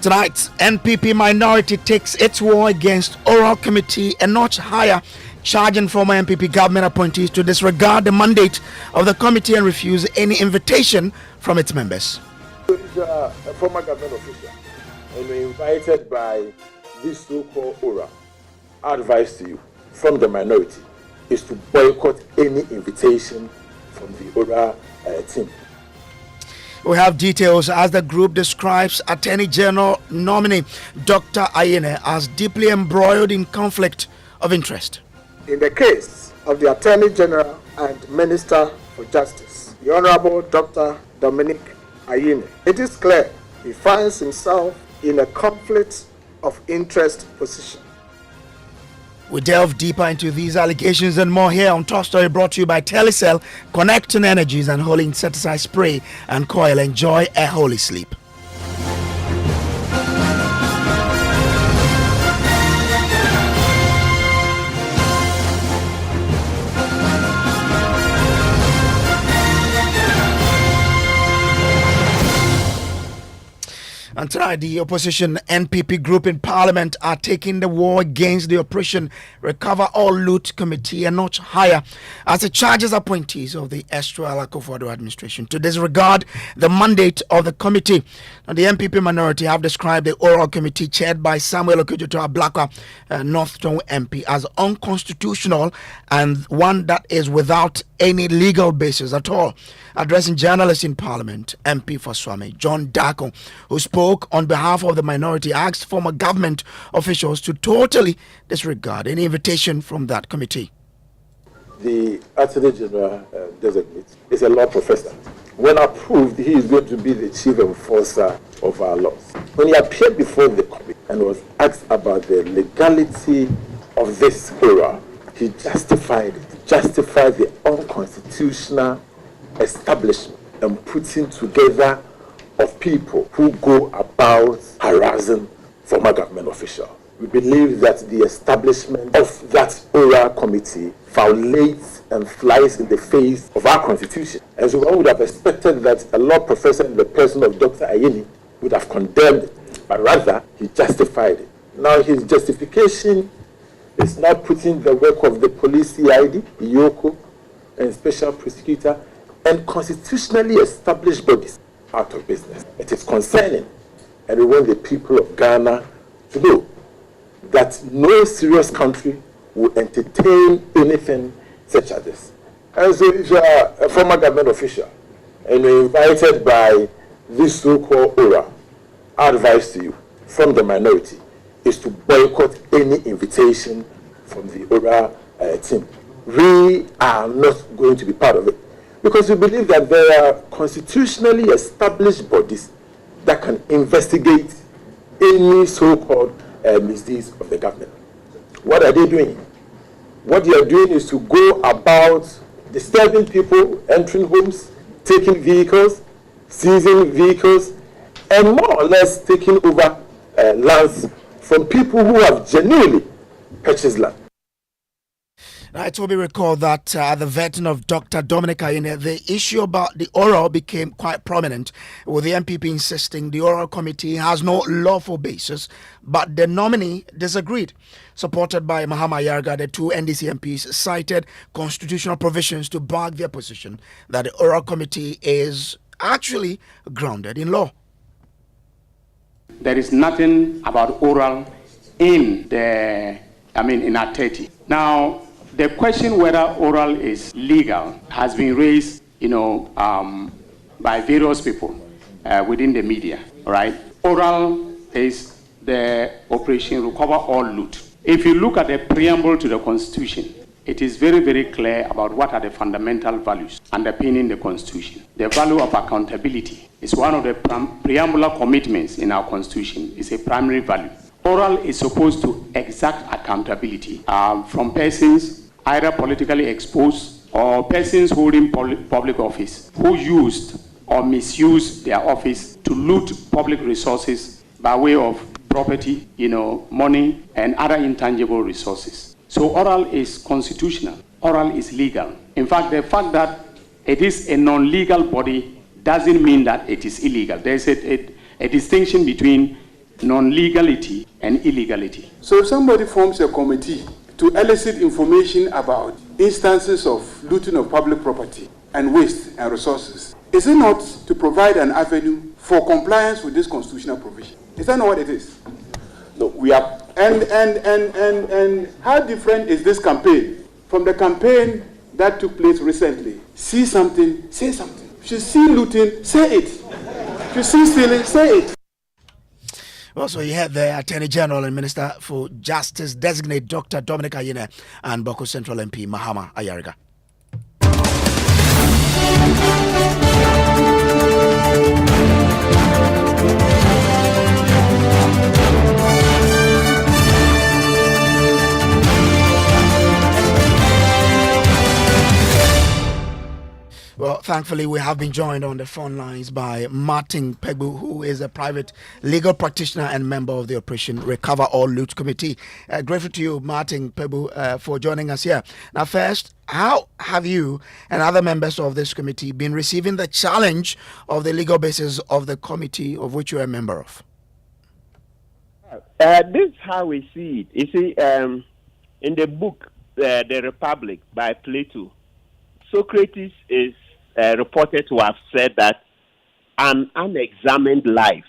Tonight, NPP minority takes its war against oral committee a notch higher, charging former NPP government appointees to disregard the mandate of the committee and refuse any invitation from its members. A former government official and invited by this so-called ORA. Our advice to you from the minority is to boycott any invitation from the ORA team. We have details as the group describes Attorney General nominee Dr. Ayine as deeply embroiled in conflict of interest. In the case of the Attorney General and Minister for Justice, the Honorable Dr. Dominic Ayine, it is clear he finds himself in a conflict of interest position. We delve deeper into these allegations and more here on Top Story, brought to you by Telecel, Connecting Energies and Holy Insecticide Spray and Coil. Enjoy a holy sleep. And tonight, the opposition NPP group in Parliament are taking the war against the Operation Recover All Loot Committee a notch higher as it charges appointees of the Estrella Akufo-Addo administration to disregard the mandate of the committee. Now, the NPP minority have described the oral committee chaired by Samuel Okudzeto-Ablakwa, North Tongue MP, as unconstitutional and one that is without any legal basis at all. Addressing journalists in Parliament, MP for Swami John Dako, who spoke on behalf of the minority, asked former government officials to totally disregard any invitation from that committee. The Attorney General designate is a law professor. When approved, he is going to be the chief enforcer of our laws. When he appeared before the committee and was asked about the legality of this ORA, he justified the unconstitutional establishment and putting together of people who go about harassing former government officials. We believe that the establishment of that ORA committee violates and flies in the face of our constitution. And so one would have expected that a law professor in the person of Dr. Ayine would have condemned it, but rather he justified it. Now his justification is not putting the work of the police CID, IOCO, and special prosecutor and constitutionally established bodies out of business. It is concerning, and we want the people of Ghana to know that no serious country will entertain anything such as this. And so if you are a former government official and you're invited by this so-called ORA, our advice to you from the minority is to boycott any invitation from the ORA team. We are not going to be part of it because we believe that there are constitutionally established bodies that can investigate any so-called misdeeds of the government. What are they doing? What they are doing is to go about disturbing people, entering homes, taking vehicles, seizing vehicles, and more or less taking over lands from people who have genuinely purchased land. Now, it will be recalled that at the vetting of Dr. Dominic Ayine, the issue about the oral became quite prominent, with the MPP insisting the oral committee has no lawful basis, but the nominee disagreed. Supported by Mahama Yarga, the two NDC MPs cited constitutional provisions to back their position that the oral committee is actually grounded in law. There is nothing about oral in Act 30. Now, the question whether oral is legal has been raised, by various people within the media, right? Oral is the Operation Recover All Loot. If you look at the preamble to the Constitution, it is very, very clear about what are the fundamental values underpinning the Constitution. The value of accountability is one of the preambular commitments in our Constitution. It's a primary value. Oral is supposed to exact accountability from persons either politically exposed or persons holding public office who used or misused their office to loot public resources by way of property, money, and other intangible resources. So oral is constitutional. Oral is legal. In fact, the fact that it is a non-legal body doesn't mean that it is illegal. There's a distinction between non-legality and illegality. So if somebody forms a committee to elicit information about instances of looting of public property and waste and resources, is it not to provide an avenue for compliance with this constitutional provision? Is that not what it is? No, we are. And how different is this campaign from the campaign that took place recently? See something, say something. If you see looting, say it. If you see stealing, say it. Also, you had the Attorney General and Minister for Justice designate Dr. Dominic Ayine and Bawku Central MP Mahama Ayariga. Well, thankfully, we have been joined on the phone lines by Martin Pegbu, who is a private legal practitioner and member of the Operation Recover All Loot Committee. Grateful to you, Martin Pegbu, for joining us here. Now, first, how have you and other members of this committee been receiving the challenge of the legal basis of the committee of which you're a member of? This is how we see it. You see, in the book, The Republic by Plato, Socrates is reported to have said that an unexamined life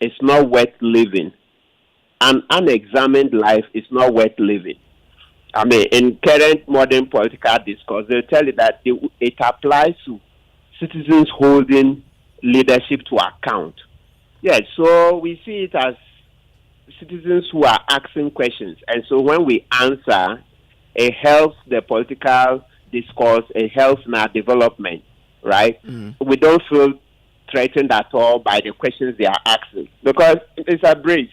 is not worth living. An unexamined life is not worth living. I mean, in current modern political discourse, they'll tell you that it applies to citizens holding leadership to account. Yes, so we see it as citizens who are asking questions. And so when we answer, it helps the political discourse, it helps in our development, right? We don't feel threatened at all by the questions they are asking because it's a bridge.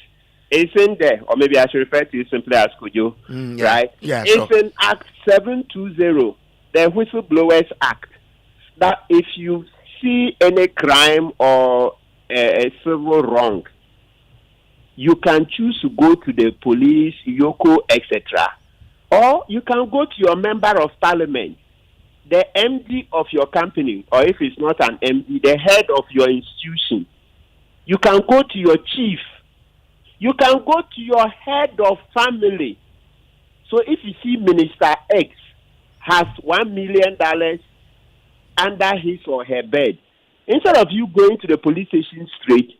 It's in there, or maybe I should refer to it simply as Kojo, right? Yeah, it's in Act 720, the Whistleblowers Act, that if you see any crime or a civil wrong, you can choose to go to the police, Yoko, etc. Or you can go to your member of parliament, the MD of your company, or if it's not an MD, the head of your institution. You can go to your chief. You can go to your head of family. So if you see Minister X has $1 million under his or her bed, instead of you going to the police station straight,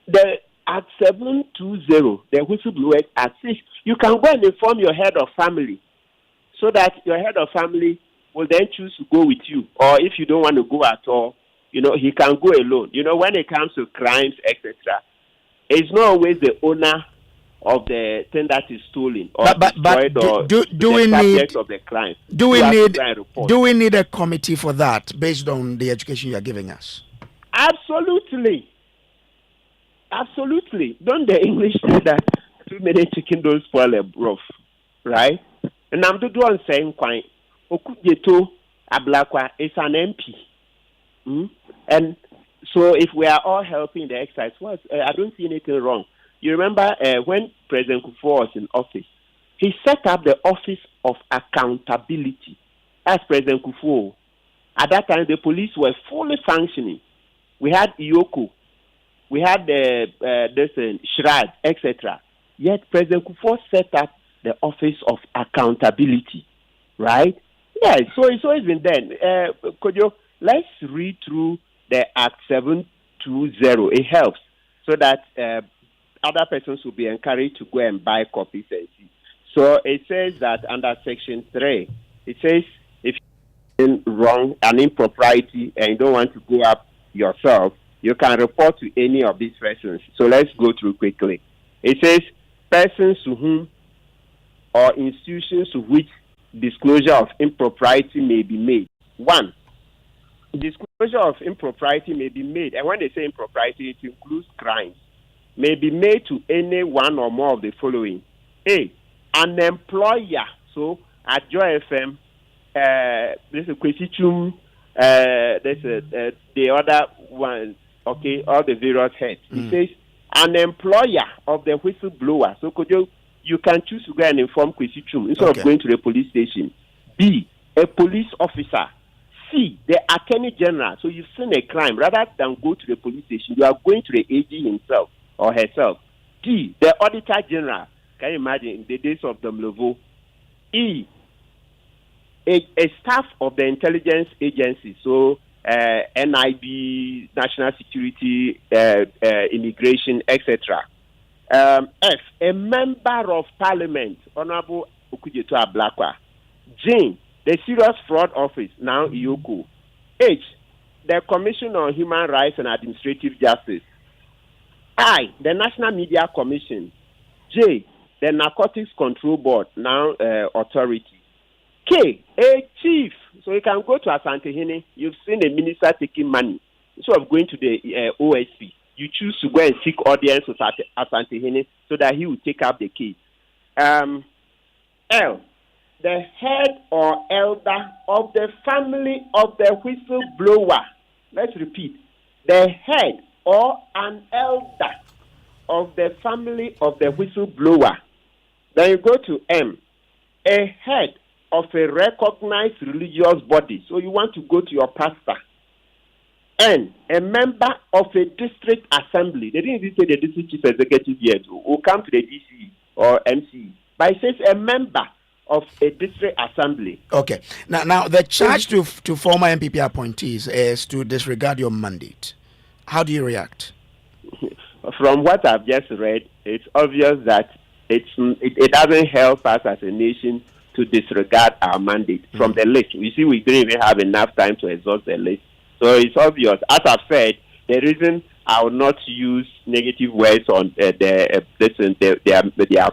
the Act 720, the Whistleblowers Act 6, you can go and inform your head of family so that your head of family will then choose to go with you. Or if you don't want to go at all, he can go alone. When it comes to crimes, etc., it's not always the owner of the thing that is stolen or destroyed or the subject of the crime. Do we need a committee for that based on the education you are giving us? Absolutely. Absolutely. Don't the English say that too many chicken don't spoil a broth, right? And I'm the one saying, Okujeto Ablakwa is an MP. And so if we are all helping the exercise, I don't see anything wrong. You remember when President Kufuor was in office, he set up the Office of Accountability as President Kufuor. At that time, the police were fully functioning. We had Iyoko. We had Shrad, etc. Yet President Kufuor set up the Office of Accountability, right? Yeah, so it's always been there. Kojo, let's read through the Act 720. It helps so that other persons will be encouraged to go and buy copies and see. So it says that under Section 3, it says if you're wrong, an impropriety, and you don't want to go up yourself, you can report to any of these persons. So let's go through quickly. It says persons to whom or institutions to which disclosure of impropriety may be made. 1, disclosure of impropriety may be made, and when they say impropriety, it includes crimes, may be made to any one or more of the following. A, an employer. So at Joy FM, there's a Kwesichum, there's the other one, okay, all the various heads. It says an employer of the whistleblower. So Kojo, you can choose to go and inform Kwesichum instead of going to the police station. B, a police officer. C, the Attorney General. So you've seen a crime. Rather than go to the police station, you are going to the AG himself or herself. D, the Auditor General. Can you imagine in the days of Domlevo? E, a staff of the intelligence agency, so NIB, National Security, Immigration, etc. F, a member of Parliament, Honorable Okujeto Ablakwa. J, the Serious Fraud Office, now IOCO. H, the Commission on Human Rights and Administrative Justice. I, the National Media Commission. J, the Narcotics Control Board, now Authority. K, a chief. So you can go to Ashanti. You've seen a minister taking money. Instead of going to the OSP, you choose to go and seek audience with Ashanti so that he will take up the case. L, the head or elder of the family of the whistleblower. Let's repeat. The head or an elder of the family of the whistleblower. Then you go to M, a head of a recognized religious body. So you want to go to your pastor. N, a member of a district assembly. They didn't even say the district chief executive yet. Who come to the DC or MC. But it says a member of a district assembly. Okay. Now the charge to former MPP appointees is to disregard your mandate. How do you react? From what I've just read, it's obvious that it doesn't help us as a nation to disregard our mandate from the list. You see, we didn't even have enough time to exhaust the list. So it's obvious. As I've said, the reason I will not use negative words on their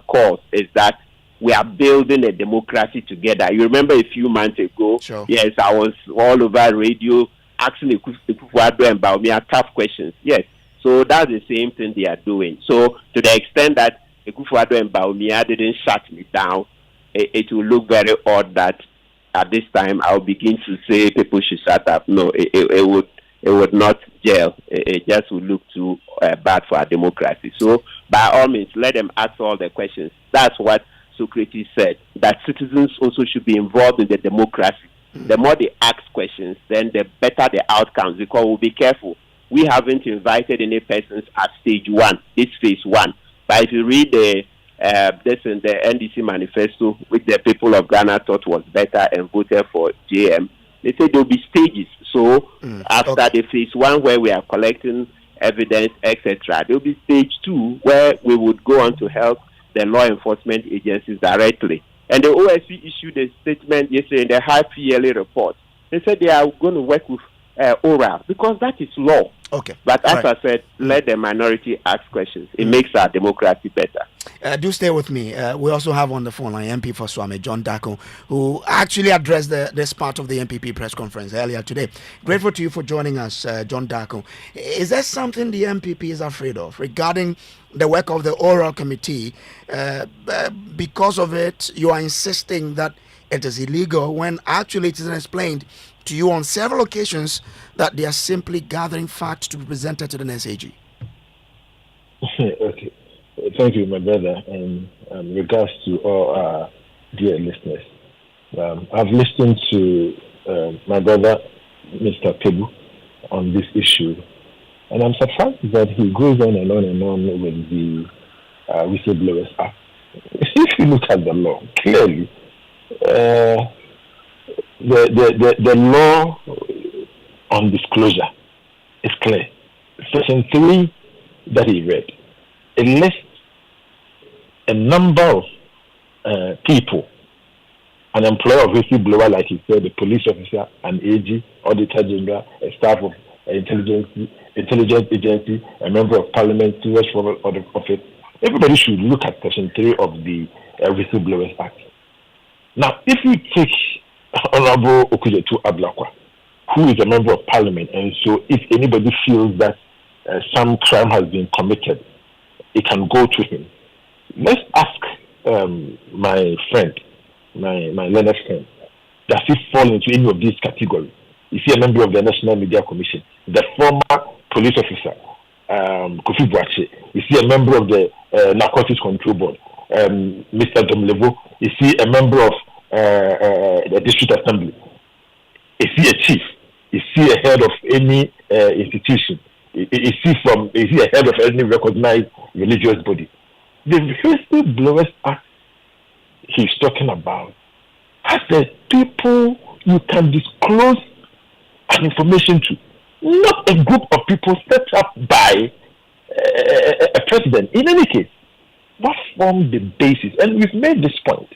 cause is that we are building a democracy together. You remember a few months ago, sure. Yes, I was all over radio asking Ekufuado and Bawumia tough questions. Yes, so that's the same thing they are doing. So to the extent that Ekufuado and Bawumia didn't shut me down, it will look very odd that at this time I'll begin to say people should shut up. No, it would not gel. It just would look too bad for our democracy. So by all means, let them ask all the questions. That's what Socrates said, that citizens also should be involved in the democracy. The more they ask questions, then the better the outcomes, because we'll be careful. We haven't invited any persons at stage one, this phase one. But if you read the NDC manifesto, which the people of Ghana thought was better and voted for JM, they said there'll be stages. So after the phase one, where we are collecting evidence, etc., there'll be stage two, where we would go on to help the law enforcement agencies directly. And the OSP issued a statement yesterday in the half-yearly report. They said they are going to work with oral because that is law. Okay. But as I said, let the minority ask questions. It makes our democracy better. Do stay with me. We also have on the phone line MP for Swami, John Dako, who actually addressed this part of the MPP press conference earlier today. Grateful to you for joining us, John Dako. Is there something the MPP is afraid of regarding the work of the oral committee? Because of it, you are insisting that it is illegal when actually it is explained to you on several occasions that they are simply gathering facts to be presented to the NSAG. Okay. Thank you, my brother, and regards to all our dear listeners. I've listened to my brother, Mr. Pebu, on this issue, and I'm surprised that he goes on and on and on with the Whistleblowers Act. If you look at the law, clearly, the law on disclosure is clear. Section 3 that he read, it lists a number of people, an employer of whistleblower, like he said, a police officer, an AG, auditor general, a staff of intelligence agency, a member of parliament, serious fraud office. Everybody should look at Section 3 of the Whistleblowers Act. Now, if you take Honorable Okujeto Ablakwa, who is a member of parliament, and so if anybody feels that some crime has been committed, it can go to him. Let's ask my friend, my learned friend, does he fall into any of these categories? Is he a member of the National Media Commission? The former police officer, Kofi Boache, is he a member of the Narcotics Control Board? Mr. Domlevo, is he a member of the District Assembly? Is he a chief? Is he a head of any institution? Is he a head of any recognized religious body? The Whistleblowers Act he's talking about has the people you can disclose an information to, not a group of people set up by a president. In any case, what formed the basis? And we've made this point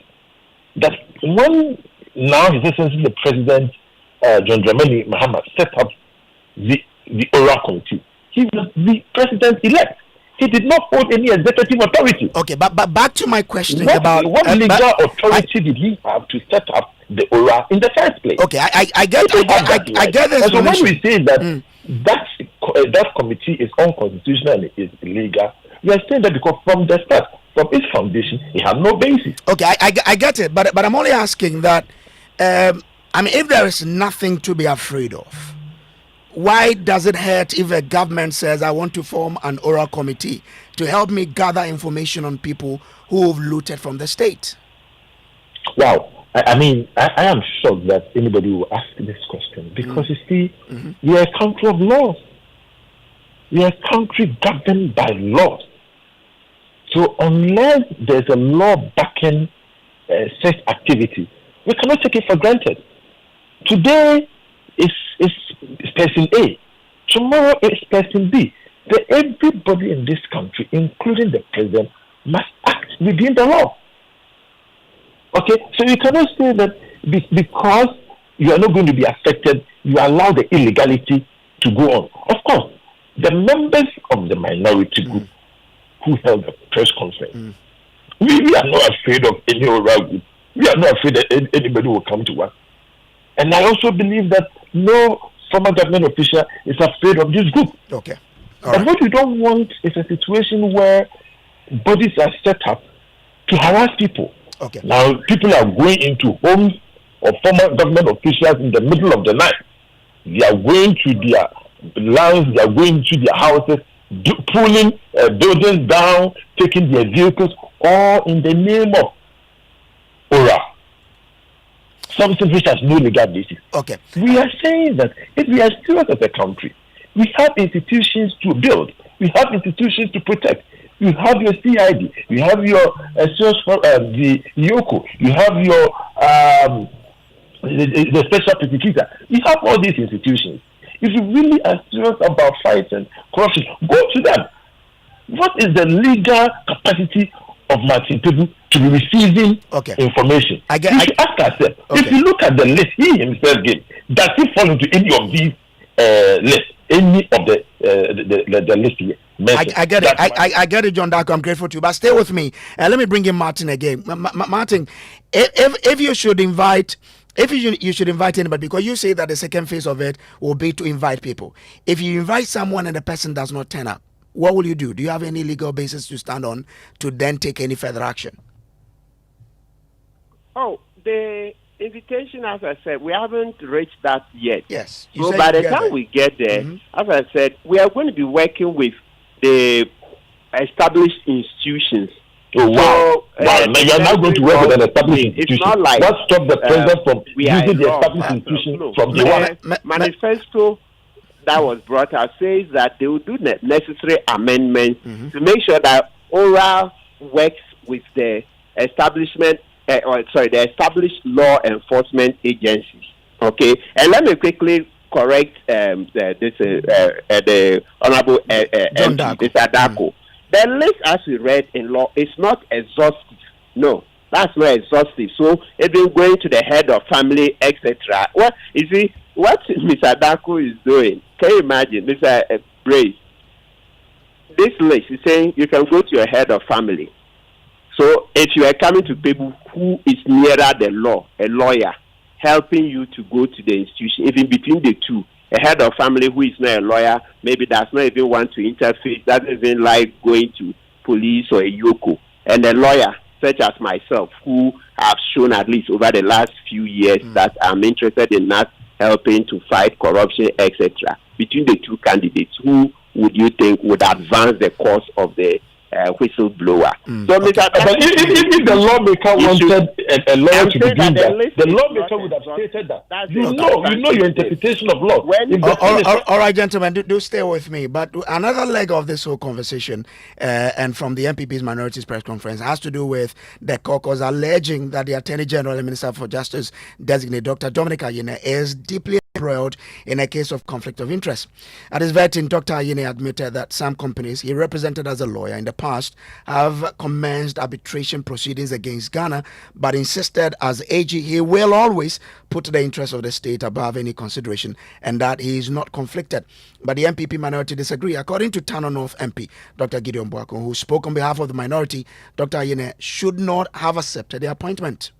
that when now His Excellency the President John Dramani Mahama set up the oral committee, he was the president-elect. He did not hold any executive authority. Okay, but back to my question what about legal authority did he have to set up the ORA in the first place? Okay, I get this. So when we say that that committee is unconstitutional and is illegal, we are saying that because from the start, from its foundation, it had no basis. Okay, I get it, but I'm only asking that. If there is nothing to be afraid of, why does it hurt if a government says, I want to form an oral committee to help me gather information on people who have looted from the state? Wow. I am shocked that anybody will ask this question because you see, we are a country of laws. We are a country governed by laws. So unless there's a law backing such activity, we cannot take it for granted. Today is person A. Tomorrow is person B. Everybody in this country, including the president, must act within the law. Okay, so you cannot say that because you are not going to be affected, you allow the illegality to go on. Of course, the members of the minority group who held the press conference, we are not afraid of any oral group. We are not afraid that anybody will come to us. And I also believe that no former government official is afraid of this group. Okay. And what we don't want is a situation where bodies are set up to harass people. Okay. Now, people are going into homes of former government officials in the middle of the night. They are going to their lands, they are going to their houses, pulling buildings down, taking their vehicles, all in the name of ORA. Something which has no legal basis. Okay. We are saying that if we are serious as a country, we have institutions to build, we have institutions to protect. You have your CID, you have your the YOKO, you have your the special prosecutor. We have all these institutions. If you really are serious about fighting corruption, go to them. What is the legal capacity of Martin Pebu to be receiving information? We should ask ourselves. If you look at the list he himself gave, does he fall into any of these lists? Any of the list here? I get it. I get it, John Darko. I'm grateful to you. But stay with me. Let me bring in Martin again. Martin, if you should invite, you should invite anybody, because you say that the second phase of it will be to invite people. If you invite someone and the person does not turn up, what will you do? Do you have any legal basis to stand on to then take any further action? Oh, the invitation, as I said, we haven't reached that yet. Yes. So by the time we get there, as I said, we are going to be working with the established institutions. Oh, wow. Now you are not going to work with an established institution. It's not like what stopped the president from using the established institution from the manifesto that was brought out says that they will do necessary amendments to make sure that ORA works with the establishment, the established law enforcement agencies. Okay, and let me quickly correct the Honorable Mr. Darko. The list, as we read in law, is not exhaustive. No, that's not exhaustive. So it's been going to the head of family, etc. Well, you see, what Mr. Darko is doing, can you imagine, Mr. Brace? This list is saying you can go to your head of family. So if you are coming to people who is nearer the law, a lawyer, helping you to go to the institution, even between the two, a head of family who is not a lawyer, maybe does not even want to interfere, doesn't even like going to police or a YOKO, and a lawyer such as myself, who have shown at least over the last few years that I'm interested in not helping to fight corruption, etc. Between the two candidates, who would you think would advance the cause of the whistleblower? So, but if the lawmaker wanted a lawyer I'm to be saying doing that the that. list The is lawmaker not would have exhaustive. stated that. That's You it. know your interpretation of law. When- If the thing is not- All right, gentlemen, do stay with me. But another leg of this whole conversation, and from the MPP's minorities press conference, has to do with the caucus alleging that the Attorney General and Minister for Justice designate Dr. Dominic Ayine is deeply embroiled in a case of conflict of interest. At his vetting, Dr. Ayine admitted that some companies he represented as a lawyer in the past have commenced arbitration proceedings against Ghana, but insisted as AG he will always put the interests of the state above any consideration and that he is not conflicted. But the MPP minority disagree. According to Tano North MP Dr. Gideon Bawku, who spoke on behalf of the minority, Dr. Ayine should not have accepted the appointment.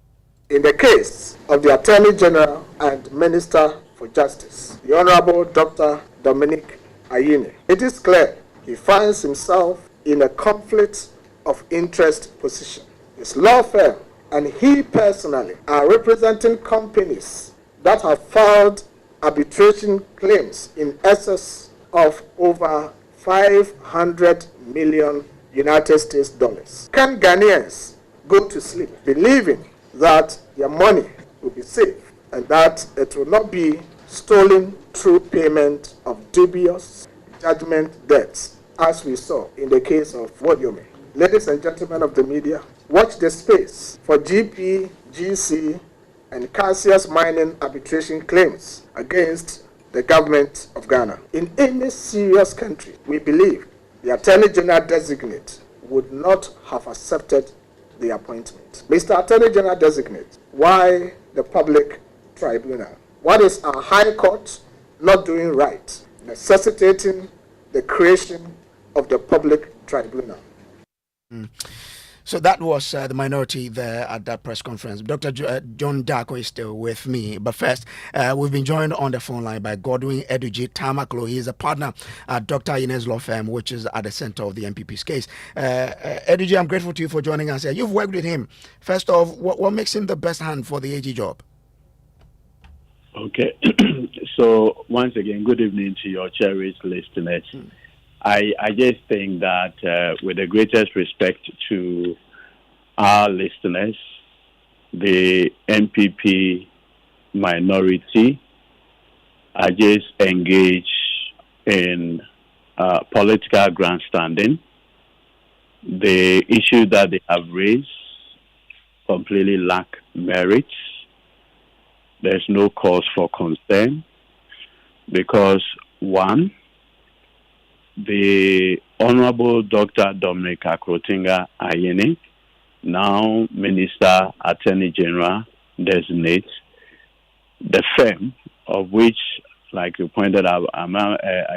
In the case of the Attorney General and Minister for Justice, the Honorable Dr. Dominic Ayine, it is clear he finds himself in a conflict of interest position. His law firm and he personally are representing companies that have filed arbitration claims in excess of over 500 million United States dollars. Can Ghanaians go to sleep believing that their money will be safe and that it will not be stolen through payment of dubious judgment debts, as we saw in the case of Wodiome? Ladies and gentlemen of the media, watch the space for GP, GC, and Cassius mining arbitration claims against the government of Ghana. In any serious country, we believe the Attorney General designate would not have accepted the appointment. Mr. Attorney General designate, why the public tribunal? What is our High Court not doing right, necessitating the creation of the public tribunal? So that was the minority there at that press conference. Dr. John Darko is still with me. But first, we've been joined on the phone line by Godwin Eduji Tamaklo. He is a partner at Dr. Ayine's law firm, which is at the center of the MPP's case. Eduji, I'm grateful to you for joining us here. You've worked with him. First off, what makes him the best hand for the AG job? Okay. So, once again, good evening to your cherished listeners. I just think that with the greatest respect to our listeners, the MPP minority are just engaged in political grandstanding. The issue that they have raised completely lack merit. There's no cause for concern because, one, the Honorable Dr. Dominic Akrotinga Ayine, now Minister Attorney General designate, the firm of which, like you pointed out, I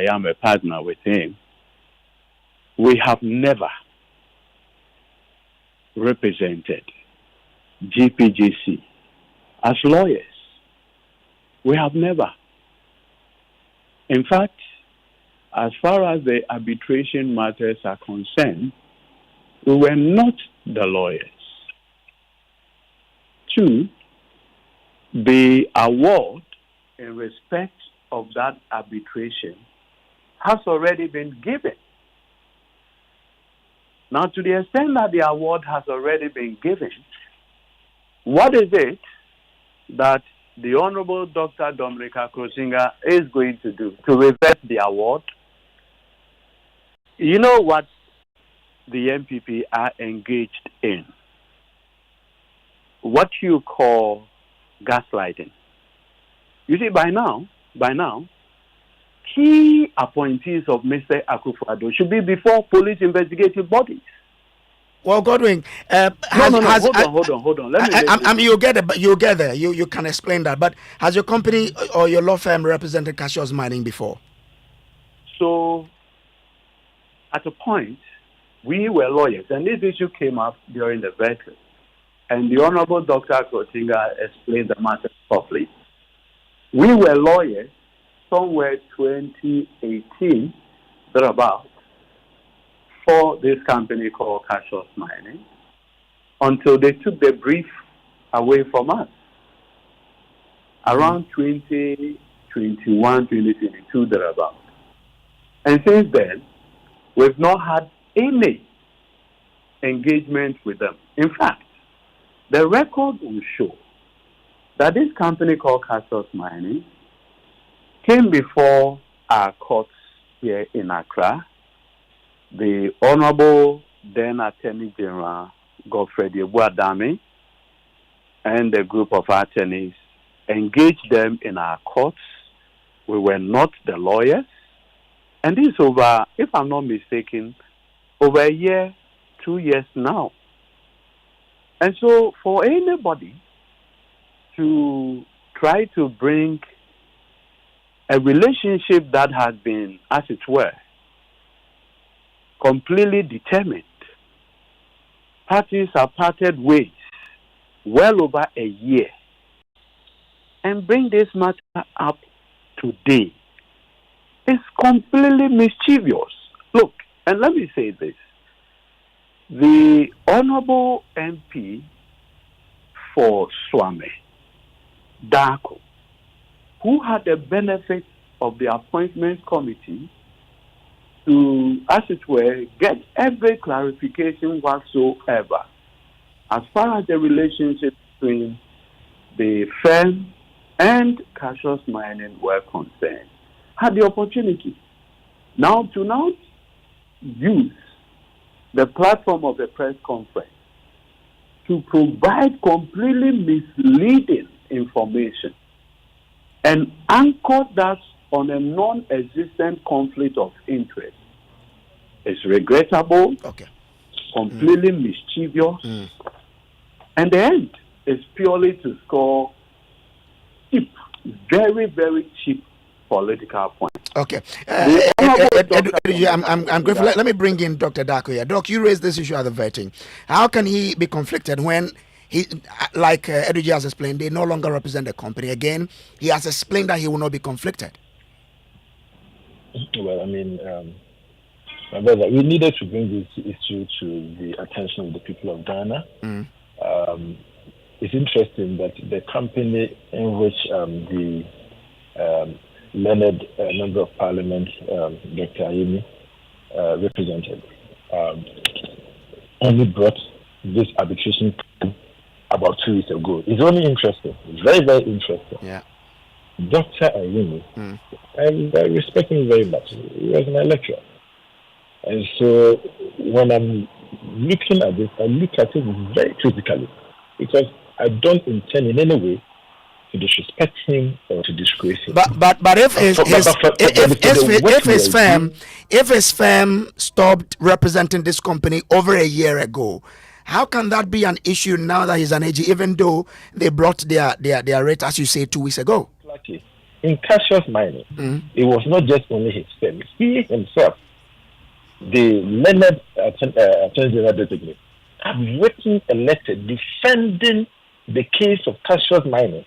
am a partner with him. We have never represented GPGC as lawyers. We have never. In fact, as far as the arbitration matters are concerned, we were not the lawyers. Two, the award in respect of that arbitration has already been given. Now, to the extent that the award has already been given, what is it that the Honorable Dr. Dominic Akrotinga is going to do to reverse the award? You know what the MPP are engaged in? What you call gaslighting. You see, by now, key appointees of Mr. Akufo-Addo should be before police investigative bodies. Well, Godwin, hold on. Let me. You'll get there. You can explain that. But has your company or your law firm represented Cassius Mining before? So, at a point, we were lawyers, and this issue came up during the vetting. And the Honorable Dr. Akrotinga explained the matter properly. We were lawyers somewhere 2018, thereabout, for this company called Cassius Mining, until they took the brief away from us. Around 2021, 2022, thereabout. And since then, we've not had any engagement with them. In fact, the record will show that this company called Cassius Mining came before our courts here in Accra. The Honorable then Attorney General Godfrey Adame and a group of attorneys engaged them in our courts. We were not the lawyers. And this is over, if I'm not mistaken, over a year, 2 years now. And so for anybody to try to bring a relationship that has been, as it were, completely determined, parties have parted ways well over a year, and bring this matter up today, is completely mischievous. Look, and let me say this. The Honorable MP for Swame, Darko, who had the benefit of the Appointments Committee to, as it were, get every clarification whatsoever as far as the relationship between the firm and Cassius Mining were concerned, had the opportunity now to use the platform of the press conference to provide completely misleading information and anchor that on a non-existent conflict of interest. It's regrettable, completely mischievous, and the end is purely to score cheap, very, very cheap political points. Okay. I'm grateful. Let me bring in Dr. Darko here. Doc, you raised this issue at the vetting. How can he be conflicted when he, like Eduji has explained, they no longer represent the company? Again, he has explained that he will not be conflicted. Well, I mean, my brother, we needed to bring this issue to the attention of the people of Ghana. It's interesting that the company in which the learned member of parliament, Dr. Ayemi, represented, only brought this arbitration about 2 weeks ago. It's only interesting. It's very, very interesting. Yeah. Dr. Ayemi, I respect him very much. He was my lecturer. And so when I'm looking at this, I look at it very critically, because I don't intend in any way to disrespect him or to disgrace him. But if his firm stopped representing this company over a year ago, how can that be an issue now that he's an AG, even though they brought their rate, as you say, 2 weeks ago? In Cassius Mining, it was not just only his firm. He himself, the learned Attorney General designate, have written a letter defending the case of Cassius Mining,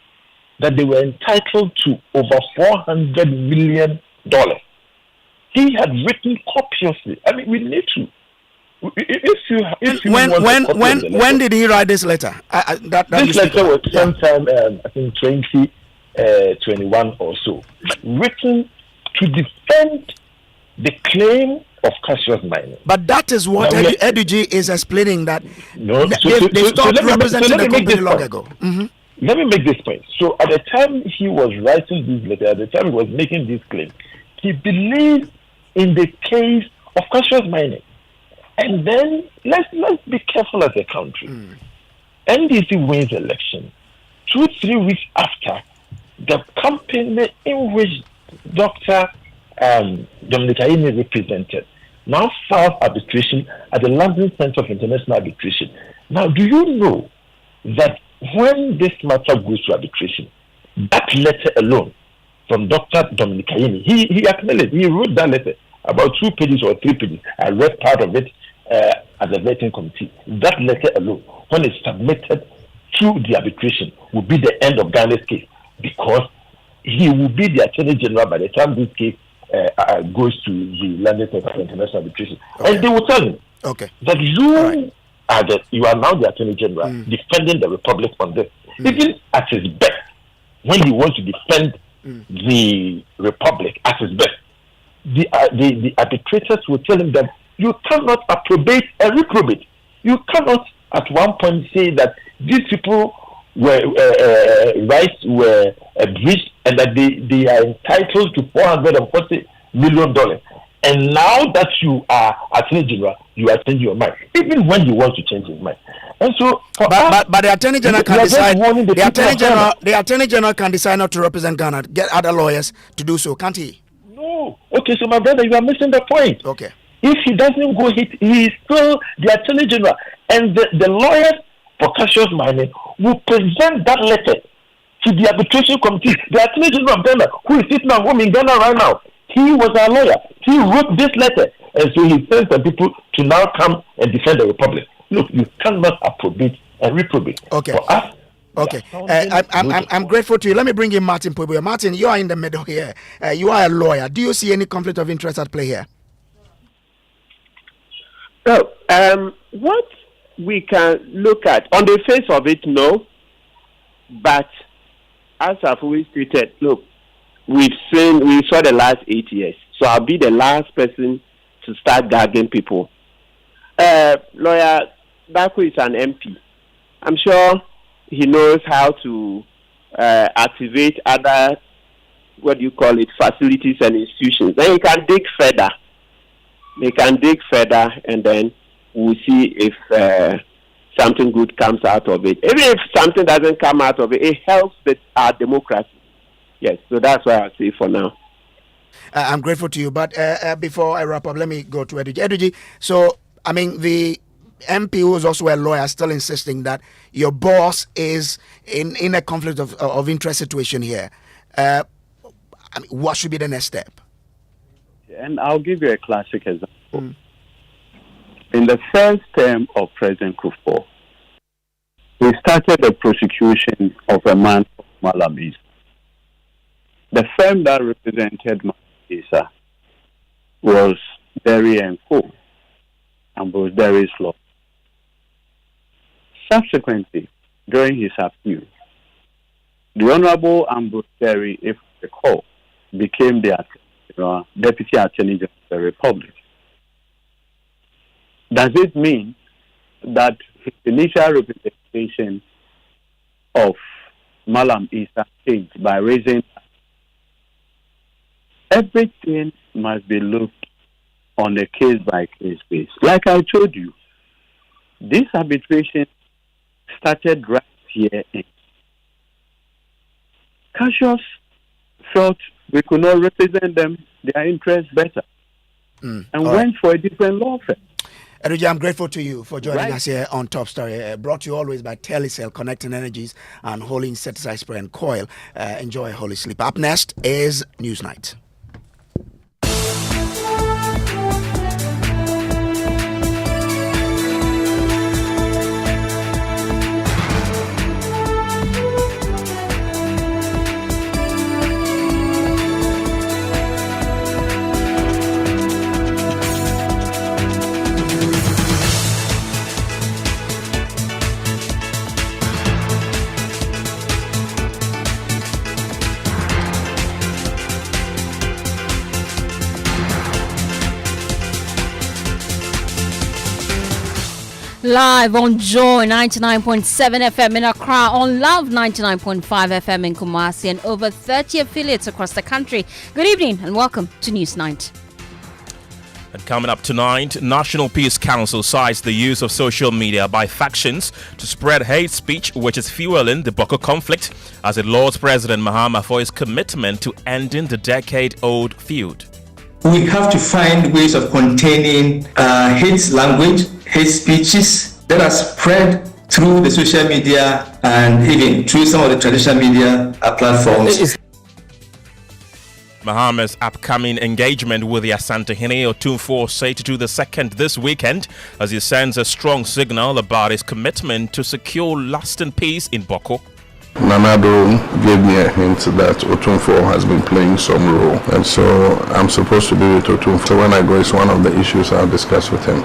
that they were entitled to over $400 million. He had written copiously. I mean, we need to. When did he write this letter? This letter was sometime, I think, 2021 or so, written to defend the claim of Cassius Mining. But that is what Eduji is explaining, that they stopped representing the company long ago. Let me make this point. So at the time he was writing this letter, at the time he was making this claim, he believed in the case of Cassius Mining. And then let's be careful as a country. NDC wins election 2-3 weeks after the company in which Dr. Dominic Ayeni represented now filed arbitration at the London Center of International Arbitration. Now, do you know that when this matter goes to arbitration, that letter alone from Dr. Dominic Ayeni, he acknowledged, he wrote that letter about 2 pages or 3 pages. I read part of it at the vetting committee. That letter alone, when it's submitted to the arbitration, will be the end of Ghana's case, because he will be the Attorney General by the time this case goes to the London Center for International Arbitration. And they will tell him that you are now the Attorney General defending the Republic on this. Even at his best, when he wants to defend the Republic at his best, the arbitrators will tell him that you cannot approbate a reprobate. You cannot at one point say that these people were rights were breached and that they are entitled to $440 million. And now that you are Attorney General, you are changing your mind, even when you want to change your mind. And so, but the Attorney General can decide. The Attorney General can decide not to represent Ghana. Get other lawyers to do so, can't he? No. Okay, so my brother, you are missing the point. Okay. If he doesn't go, he is still the Attorney General, and the lawyers for Cassius Mining will present that letter to the arbitration committee. The Attorney General of Ghana, who is sitting at home in Ghana right now, he was our lawyer. He wrote this letter, and so he sent the people to now come and defend the republic. Look, you cannot approbate and reprobate. Okay. For us, okay. I'm grateful to you. Let me bring in Martin Pueblo. Martin, you are in the middle here. You are a lawyer. Do you see any conflict of interest at play here? So, what we can look at, on the face of it, no. But as I've always stated, look, we saw the last 8 years. So I'll be the last person to start gagging people. Lawyer Bawku is an MP. I'm sure he knows how to activate other, facilities and institutions. Then he can dig further. They can dig further, and then we'll see if something good comes out of it. Even if something doesn't come out of it, it helps with our democracy. Yes, so that's what I'll say for now. I'm grateful to you, but before I wrap up, let me go to Eduji. Eduji, so, I mean, the MP, who is also a lawyer, still insisting that your boss is in a conflict of interest situation here. I mean, what should be the next step? And I'll give you a classic example. In the first term of President Kufuor, we started the prosecution of a man called Malam Isa. The firm that represented Malam Isa was Derry & Co. and was Derry's law. Subsequently, during his appeal, the Honorable Ambrose Derry, if I recall, became the Deputy Attorney General of the Republic. Does it mean that his initial representation of Malam Isa changed by raising? Everything must be looked on a case-by-case basis. Like I told you, this arbitration started right here in Cassius felt we could not represent them, their interests better, and went for a different law firm. Eduji, I'm grateful to you for joining us here on Top Story. Brought to you always by Telecel, Connecting Energies and Holy Insecticide Spray and Coil. Enjoy a holy sleep. Up next is Newsnight. Live on Joy 99.7 FM in Accra, on Love 99.5 FM in Kumasi, and over 30 affiliates across the country. Good evening and welcome to Newsnight. And coming up tonight, National Peace Council cites the use of social media by factions to spread hate speech, which is fueling the Bawku conflict, as it lauds President Mahama for his commitment to ending the decade-old feud. We have to find ways of containing hate language, hate speeches that are spread through the social media and even through some of the traditional media platforms. Mahama's upcoming engagement with the Ashanti Otunfo Seitu II this weekend, as he sends a strong signal about his commitment to secure lasting peace in Bawku. Nanado gave me a hint that Otunfo has been playing some role, and so I'm supposed to be with Otunfo. So when I go, it's one of the issues I'll discuss with him.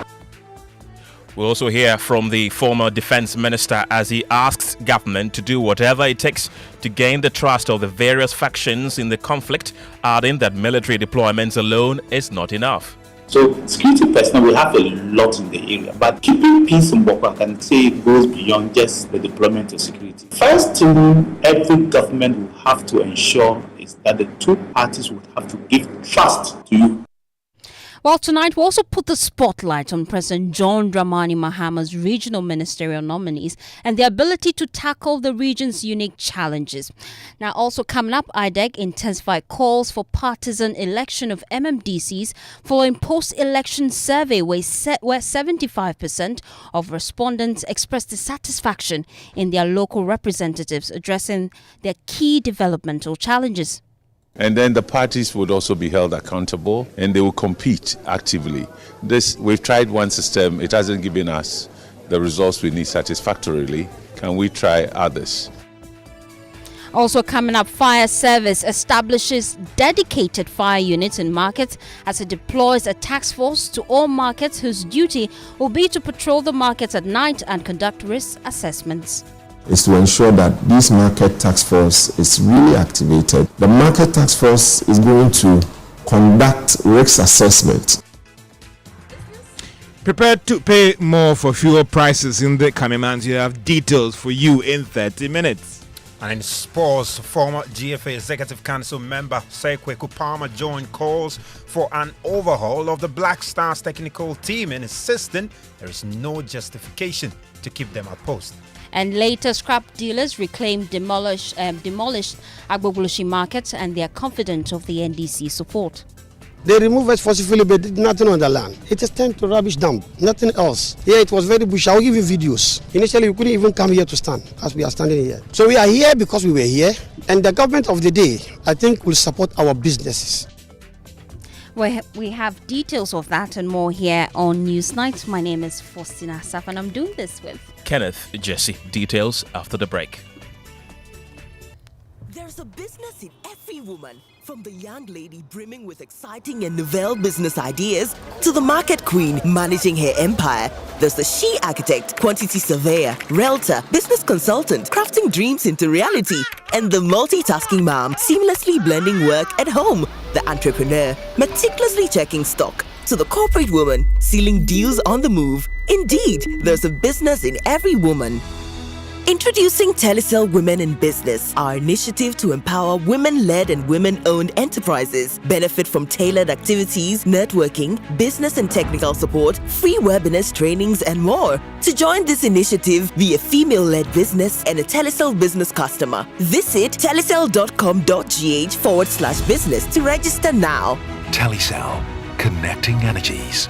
We'll also hear from the former defense minister as he asks government to do whatever it takes to gain the trust of the various factions in the conflict, adding that military deployments alone is not enough. So security personnel will have a lot in the area, but keeping peace in Bawku, I can say it goes beyond just the deployment of security. First thing every government will have to ensure is that the two parties would have to give trust to you. Well, tonight we also put the spotlight on President John Dramani Mahama's regional ministerial nominees and their ability to tackle the region's unique challenges. Now, also coming up, IDEC intensified calls for partisan election of MMDCs following post-election survey where 75% of respondents expressed dissatisfaction in their local representatives addressing their key developmental challenges. And then the parties would also be held accountable and they will compete actively. We've tried one system, it hasn't given us the results we need satisfactorily. Can we try others? Also coming up, fire service establishes dedicated fire units in markets as it deploys a task force to all markets whose duty will be to patrol the markets at night and conduct risk assessments. Is to ensure that this market task force is really activated. The market task force is going to conduct risk assessment. Prepared to pay more for fuel prices in the coming months. You have details for you in 30 minutes. And in sports, former GFA Executive Council member Sekwe Kupama joined calls for an overhaul of the Black Stars technical team and insisting there is no justification to keep them at post. And later, scrap dealers reclaimed demolished Agbogloshi markets and they are confident of the NDC support. They removed us forcefully, but did nothing on the land. It is turned to rubbish dump, nothing else. Yeah, it was very bush. I will give you videos. Initially, we couldn't even come here to stand as we are standing here. So we are here because we were here, and the government of the day, I think, will support our businesses. We have details of that and more here on Newsnight. My name is Fostina and I'm doing this with Kenneth, Gyasi. Details after the break. There's a business in every woman, from the young lady brimming with exciting and novel business ideas to the market queen managing her empire. There's the she architect, quantity surveyor, realtor, business consultant, crafting dreams into reality, and the multitasking mom seamlessly blending work at home. The entrepreneur, meticulously checking stock, to the corporate woman, sealing deals on the move. Indeed, there's a business in every woman. Introducing Telecel Women in Business, our initiative to empower women-led and women-owned enterprises. Benefit from tailored activities, networking, business and technical support, free webinars, trainings, and more. To join this initiative, be a female-led business and a Telecel business customer. Visit telecel.com.gh/business to register now. Telecel, connecting energies.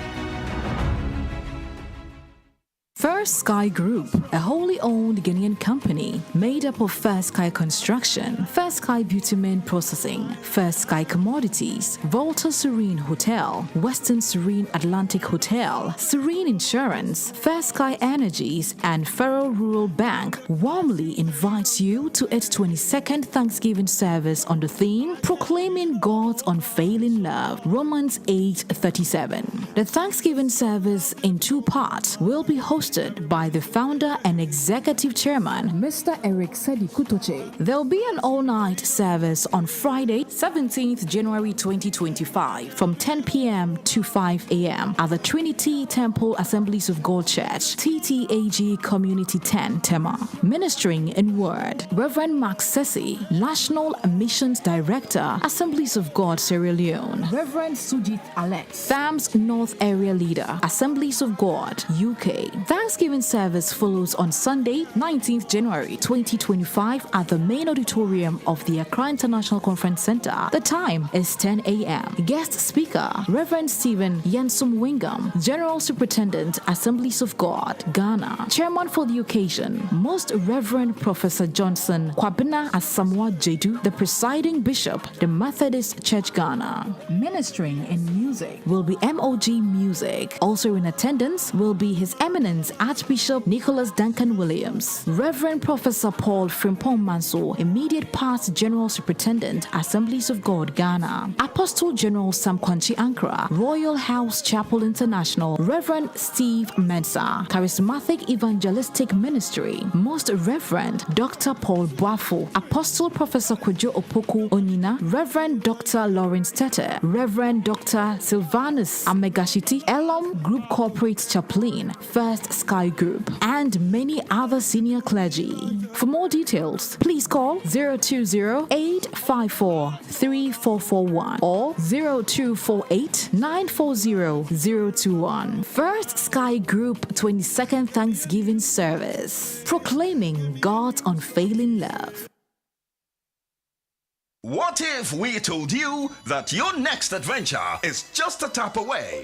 First Sky Group, a wholly owned Ghanaian company made up of First Sky Construction, First Sky Bitumen Processing, First Sky Commodities, Volta Serene Hotel, Western Serene Atlantic Hotel, Serene Insurance, First Sky Energies, and Federal Rural Bank warmly invites you to its 22nd Thanksgiving service on the theme Proclaiming God's Unfailing Love, Romans 8:37. The Thanksgiving service in two parts will be hosted by the founder and executive chairman, Mr. Eric Sedi Kutoche. There'll be an all-night service on Friday, 17th January 2025 from 10 p.m. to 5 a.m. at the Trinity Temple Assemblies of God Church, TTAG Community 10, Tema. Ministering in word, Reverend Mark Sessi, National Missions Director, Assemblies of God, Sierra Leone. Reverend Sujit Alex, FAM's North Area Leader, Assemblies of God, UK. Thanksgiving service follows on Sunday, 19th January 2025 at the main auditorium of the Accra International Conference Center. The time is 10 a.m. Guest speaker, Reverend Stephen Yensum Wingam, General Superintendent, Assemblies of God, Ghana. Chairman for the occasion, Most Reverend Professor Johnson Kwabena Asamoah Jedu, the presiding bishop, the Methodist Church Ghana. Ministering in music will be MOG Music. Also in attendance will be His Eminence Right Archbishop Nicholas Duncan Williams, Reverend Professor Paul Frimpong Manso, Immediate Past General Superintendent, Assemblies of God, Ghana, Apostle General Sam Kwanchi Ankara, Royal House Chapel International, Reverend Steve Mensah, Charismatic Evangelistic Ministry, Most Reverend Dr. Paul Bawku, Apostle Professor Kojo Opoku Onina, Reverend Dr. Lawrence Tete, Reverend Dr. Sylvanus Amegashiti, Elam Group Corporate Chaplain, First Sky Group, and many other senior clergy. For more details, please call 020-854-3441 or 0248-940-021. First Sky Group 22nd Thanksgiving Service, proclaiming God's unfailing love. What if we told you that your next adventure is just a tap away?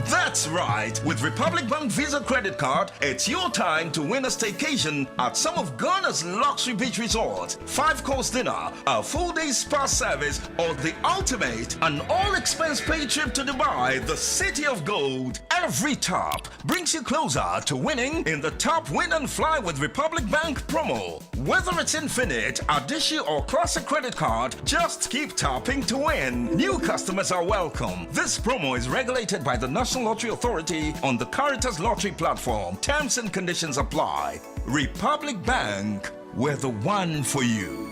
That's right. With Republic Bank Visa Credit Card, it's your time to win a staycation at some of Ghana's luxury beach resorts, 5-course dinner, a full-day spa service, or the ultimate, an all-expense paid trip to Dubai, the city of gold. Every tap brings you closer to winning in the Top Win and Fly with Republic Bank promo. Whether it's Infinite, Adishi, or Classic Credit Card, just keep tapping to win. New customers are welcome. This promo is regulated by the National Lottery Authority on the Caritas Lottery platform. Terms and conditions apply. Republic Bank, we're the one for you.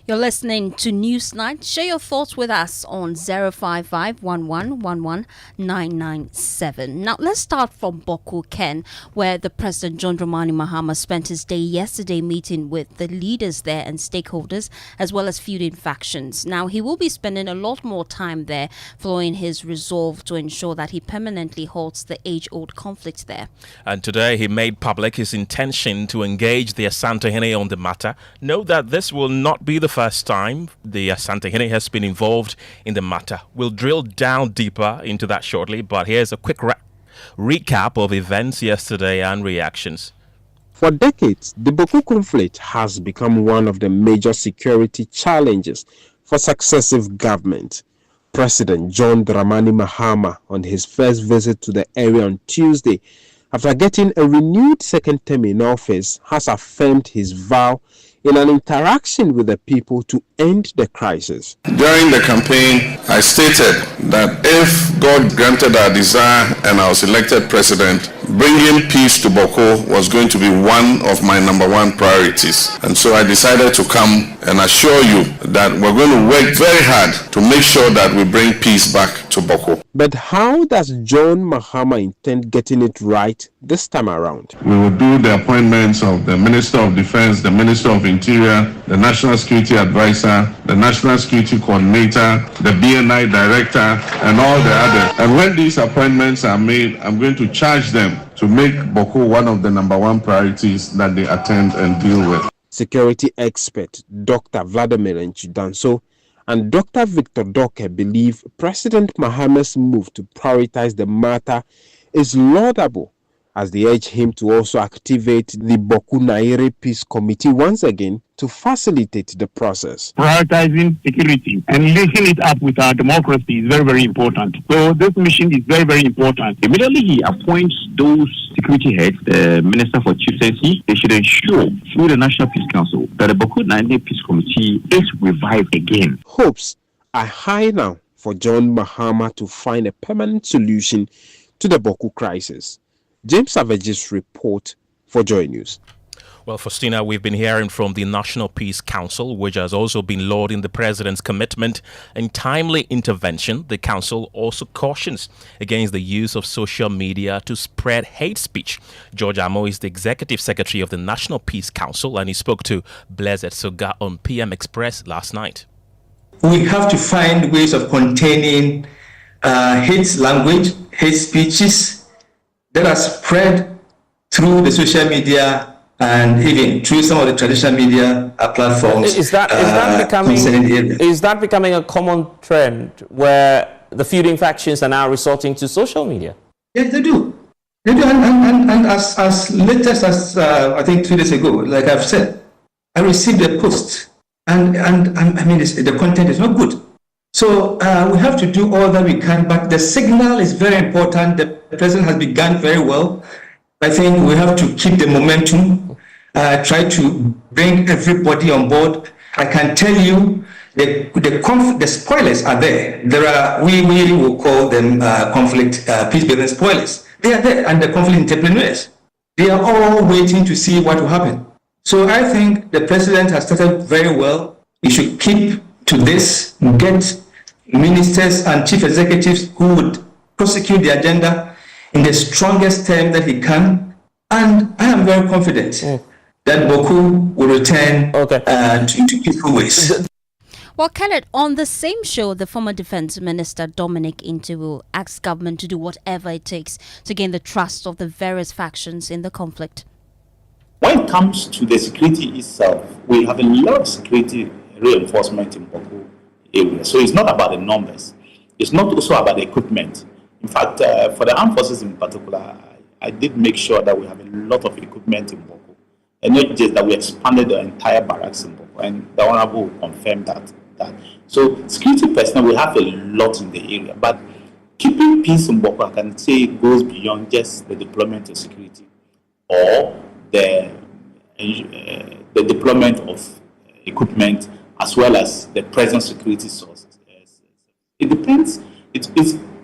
You're listening to Newsnight. Share your thoughts with us on 055-1111-997. Now, let's start from Bawku, Ken, where the President John Dramani Mahama spent his day yesterday meeting with the leaders there and stakeholders, as well as feuding factions. Now, he will be spending a lot more time there following his resolve to ensure that he permanently halts the age-old conflict there. And today, he made public his intention to engage the Ashanti on the matter. Note that this will not be the first time the Ashanti has been involved in the matter. We'll drill down deeper into that shortly, but here's a quick recap of events yesterday and reactions. For decades, the Bawku conflict has become one of the major security challenges for successive governments. President John Dramani Mahama, on his first visit to the area on Tuesday, after getting a renewed second term in office, has affirmed his vow in an interaction with the people to end the crisis. During the campaign, I stated that if God granted our desire and I was elected president, bringing peace to Bawku was going to be one of my number one priorities. And so I decided to come and assure you that we're going to work very hard to make sure that we bring peace back to Bawku. But how does John Mahama intend getting it right this time around? We will do the appointments of the Minister of Defense, the Minister of Interior, the National Security Advisor, the National Security Coordinator, the BNI Director, and all the others. And when these appointments are made, I'm going to charge them to make Bawku one of the number one priorities that they attend and deal with. Security expert Dr. Vladimir Nchidanso and Dr. Victor Doke believe President Mahama's move to prioritize the matter is laudable, as they urge him to also activate the Bawku Naire Peace Committee once again to facilitate the process. Prioritizing security and linking it up with our democracy is very, very important. So this mission is very, very important. Immediately he appoints those security heads, the Minister for Chieftaincy. They should ensure through the National Peace Council that the Bawku Naire Peace Committee is revived again. Hopes are high now for John Mahama to find a permanent solution to the Bawku crisis. James Savage's report for Joy News. Well, Fostina, we've been hearing from the National Peace Council, which has also been lauding the president's commitment and timely intervention. The council also cautions against the use of social media to spread hate speech. George Amo is the executive secretary of the National Peace Council, and he spoke to Blessed Soga on PM Express last night. We have to find ways of containing hate language, hate speeches that are spread through the social media and even through some of the traditional media platforms. Is that becoming a common trend where the feuding factions are now resorting to social media? Yes, they do. They do, and as latest as I think 2 days ago, like I've said, I received a post, and I mean the content is not good. So we have to do all that we can, but the signal is very important. The president has begun very well. I think we have to keep the momentum, try to bring everybody on board. I can tell you the spoilers are there. There are, we will call them conflict peace building spoilers. They are there, and the conflict entrepreneurs. They are all waiting to see what will happen. So I think the president has started very well. We should keep to this, get ministers and chief executives who would prosecute the agenda in the strongest terms that he can. And I am very confident that Bawku will return to peaceful ways. Well, Kenneth, on the same show, the former Defense Minister Dominic Intiwu asked government to do whatever it takes to gain the trust of the various factions in the conflict. When it comes to the security itself, we have a lot of security reinforcement in Bawku area. So it's not about the numbers. It's not also about the equipment. In fact, for the armed forces in particular, I did make sure that we have a lot of equipment in Bawku. And not just that we expanded the entire barracks in Bawku, and the Honorable will confirm that. So security personnel, we have a lot in the area, but keeping peace in Bawku, I can say, goes beyond just the deployment of security or the deployment of equipment as well as the present security sources. It depends. It's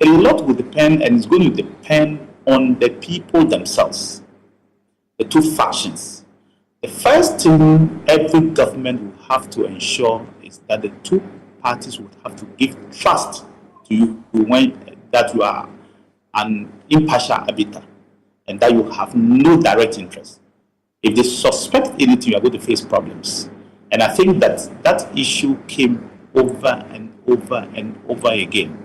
a lot will depend, and it's going to depend on the people themselves, the two factions. The first thing every government will have to ensure is that the two parties would have to give trust to you when that you are an impartial arbiter and that you have no direct interest. If they suspect anything, you are going to face problems. And I think that issue came over and over and over again.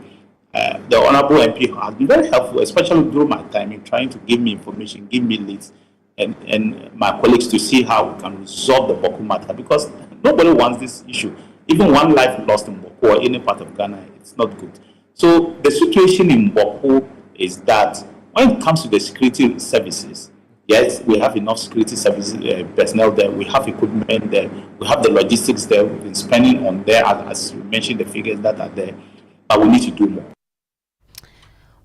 The Honorable MP has been very helpful, especially during my time, in trying to give me information, give me leads, and my colleagues to see how we can resolve the Bawku matter, because nobody wants this issue. Even one life lost in Bawku or any part of Ghana, it's not good. So the situation in Bawku is that when it comes to the security services, yes, we have enough security services personnel there. We have equipment there. We have the logistics there. We've been spending on there, as you mentioned, the figures that are there. But we need to do more.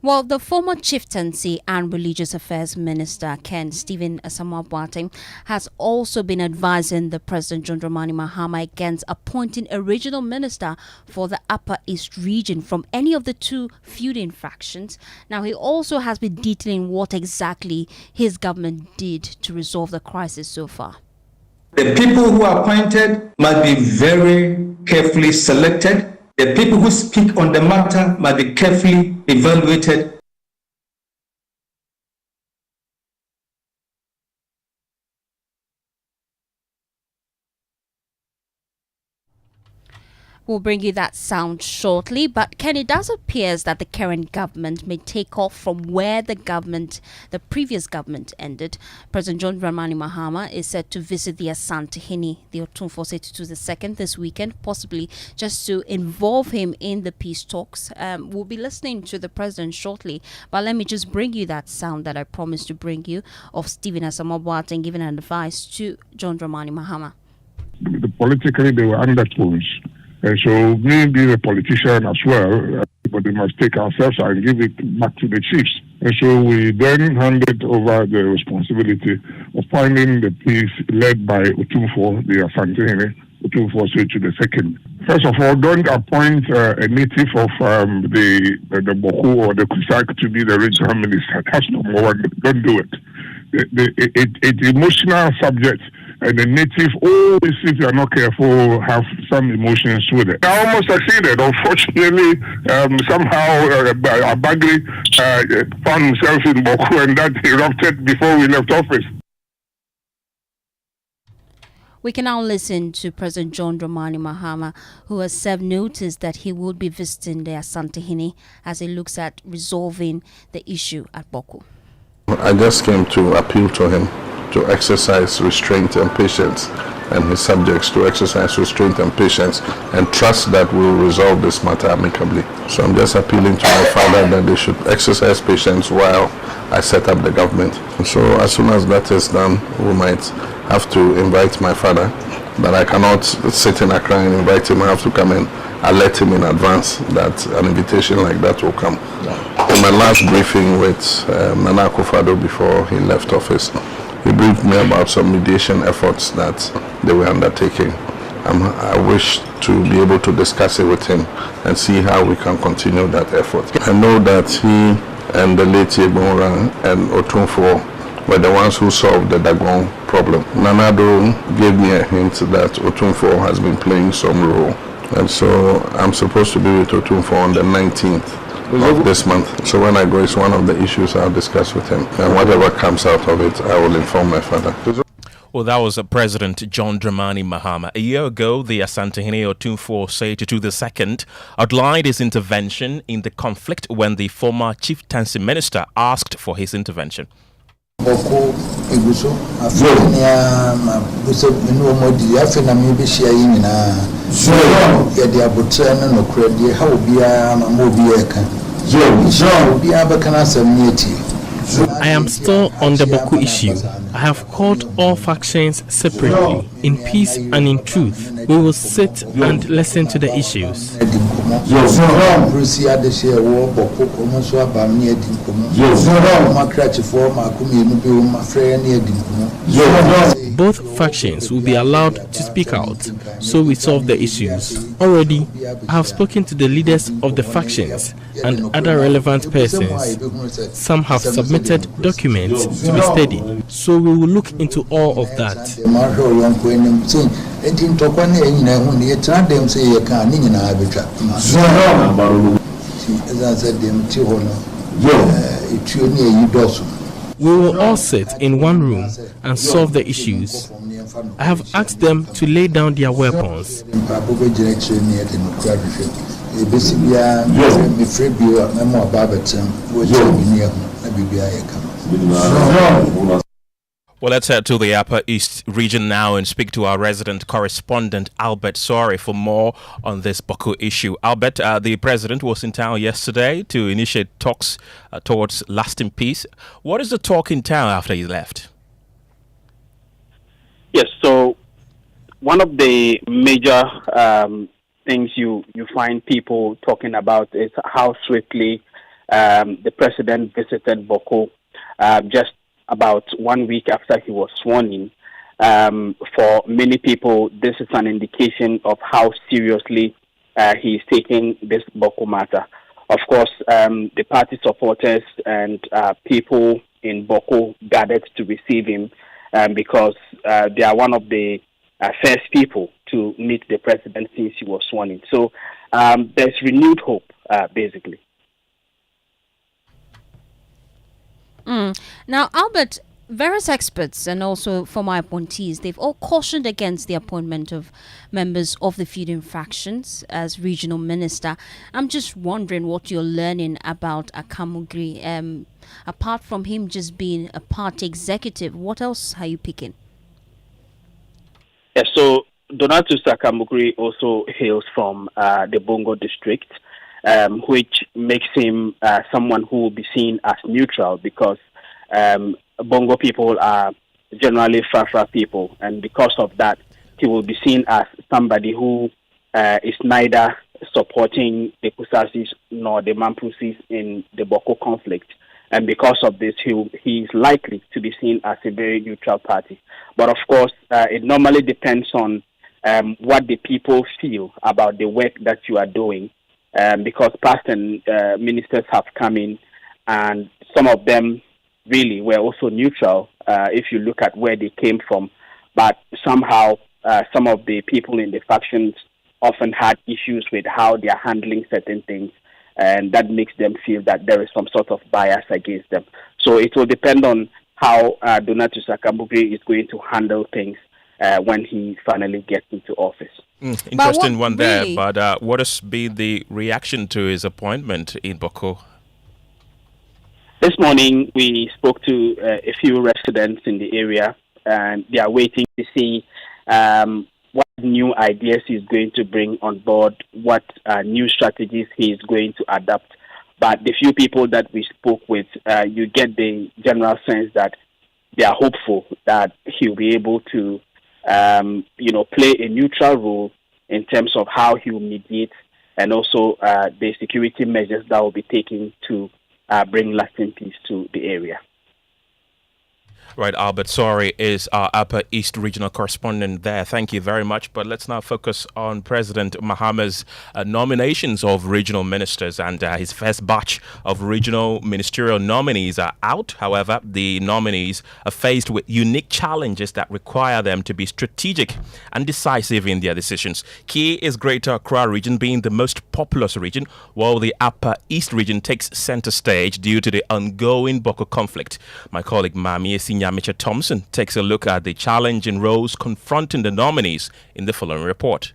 Well, the former Chieftaincy and Religious Affairs Minister, Ken Stephen Asamoah Boateng, has also been advising the President John Dramani Mahama against appointing a regional minister for the Upper East region from any of the two feuding factions. Now, he also has been detailing what exactly his government did to resolve the crisis so far. The people who are appointed must be very carefully selected. The people who speak on the matter must be carefully evaluated. We'll bring you that sound shortly, but Ken, it does appear that the current government may take off from where the previous government ended. President John Dramani Mahama is set to visit the Ashanti, the Otumfuo II this weekend, possibly just to involve him in the peace talks. We'll be listening to the president shortly, but let me just bring you that sound that I promised to bring you of Stephen Asamoah Boateng giving advice to John Dramani Mahama. Politically, they were undertones. And so, me being a politician as well, but we must take ourselves and give it back to the chiefs. And so we then handed over the responsibility of finding the peace led by Otumfuo, the Ashanti, Otumfuo II. First of all, don't appoint a native of the Bawku or the Kusak to be the regional minister. That's number one. Don't do it. It's emotional subject. And the native always, if you are not careful, have some emotions with it. I almost succeeded. Unfortunately, somehow Abagri found himself in Bawku, and that erupted before we left office. We can now listen to President John Dramani Mahama, who has served notice that he will be visiting the Ashanti as he looks at resolving the issue at Bawku. I just came to appeal to him to exercise restraint and patience, and his subjects to exercise restraint and patience, and trust that we'll resolve this matter amicably. So I'm just appealing to my father that they should exercise patience while I set up the government. And so as soon as that is done, we might have to invite my father, but I cannot sit in Accra and invite him. I have to come in alert him in advance that an invitation like that will come. In my last briefing with Nana Akufo-Addo before he left office, he briefed me about some mediation efforts that they were undertaking. I wish to be able to discuss it with him and see how we can continue that effort. I know that he and the late Yebonra and Otunfo were the ones who solved the Dagon problem. Nanado gave me a hint that Otunfo has been playing some role. And so I'm supposed to be with Otunfo on the 19th of this month. So when I go, it's one of the issues I'll discuss with him. And whatever comes out of it, I will inform my father. Well, that was President John Dramani Mahama. A year ago, the Ashanti Otunfo Tutu II outlined his intervention in the conflict when the former chieftaincy minister asked for his intervention. Bawku eguso afenia buso enu omodi afena mi be shia yi nyina so ye de abotre no nokra how bia ma mo bia kan so bia be kan asem ni eti. I am still on the Bawku issue. I have called all factions separately, in peace and in truth. We will sit and listen to the issues. Both factions will be allowed to speak out, so we solve the issues. Already, I have spoken to the leaders of the factions and other relevant persons. Some have submitted documents to be studied, so we will look into all of that. We will all sit in one room and solve the issues. I have asked them to lay down their weapons. Well, let's head to the Upper East region now and speak to our resident correspondent, Albert Sorry, for more on this Bawku issue. Albert, the president was in town yesterday to initiate talks towards lasting peace. What is the talk in town after he left? Yes, so one of the major things you find people talking about is how swiftly the president visited Bawku just about 1 week after he was sworn in. For many people, this is an indication of how seriously he is taking this Bawku matter. Of course, the party supporters and people in Bawku gathered to receive him because they are one of the first people to meet the president since he was sworn in. So there's renewed hope, basically. Now, Albert, various experts and also former appointees, they've all cautioned against the appointment of members of the feuding factions as regional minister. I'm just wondering what you're learning about Akamugri. Apart from him just being a party executive, what else are you picking? Yeah, so Donatus Akamugri also hails from the Bongo district, which makes him someone who will be seen as neutral because Bongo people are generally Fafra people, and because of that, he will be seen as somebody who is neither supporting the Kusasis nor the Mampusis in the Bawku conflict. And because of this, he is likely to be seen as a very neutral party. But of course, it normally depends on what the people feel about the work that you are doing. Because past ministers have come in, and some of them really were also neutral if you look at where they came from. But somehow, some of the people in the factions often had issues with how they are handling certain things, and that makes them feel that there is some sort of bias against them. So it will depend on how Donatus Akamugri is going to handle things when he finally gets into office. Interesting one there, but what has been the reaction to his appointment in Bawku? This morning, we spoke to a few residents in the area, and they are waiting to see what new ideas he's going to bring on board, what new strategies he is going to adapt. But the few people that we spoke with, you get the general sense that they are hopeful that he'll be able to, play a neutral role in terms of how he will mediate and also the security measures that will be taken to bring lasting peace to the area. Right, Albert Sori is our Upper East Regional Correspondent there. Thank you very much. But let's now focus on President Mahama's nominations of regional ministers, and his first batch of regional ministerial nominees are out. However, the nominees are faced with unique challenges that require them to be strategic and decisive in their decisions. Key is Greater Accra region being the most populous region, while the Upper East region takes center stage due to the ongoing Bawku conflict. My colleague Mami Mitchell Thompson takes a look at the challenging roles confronting the nominees in the following report.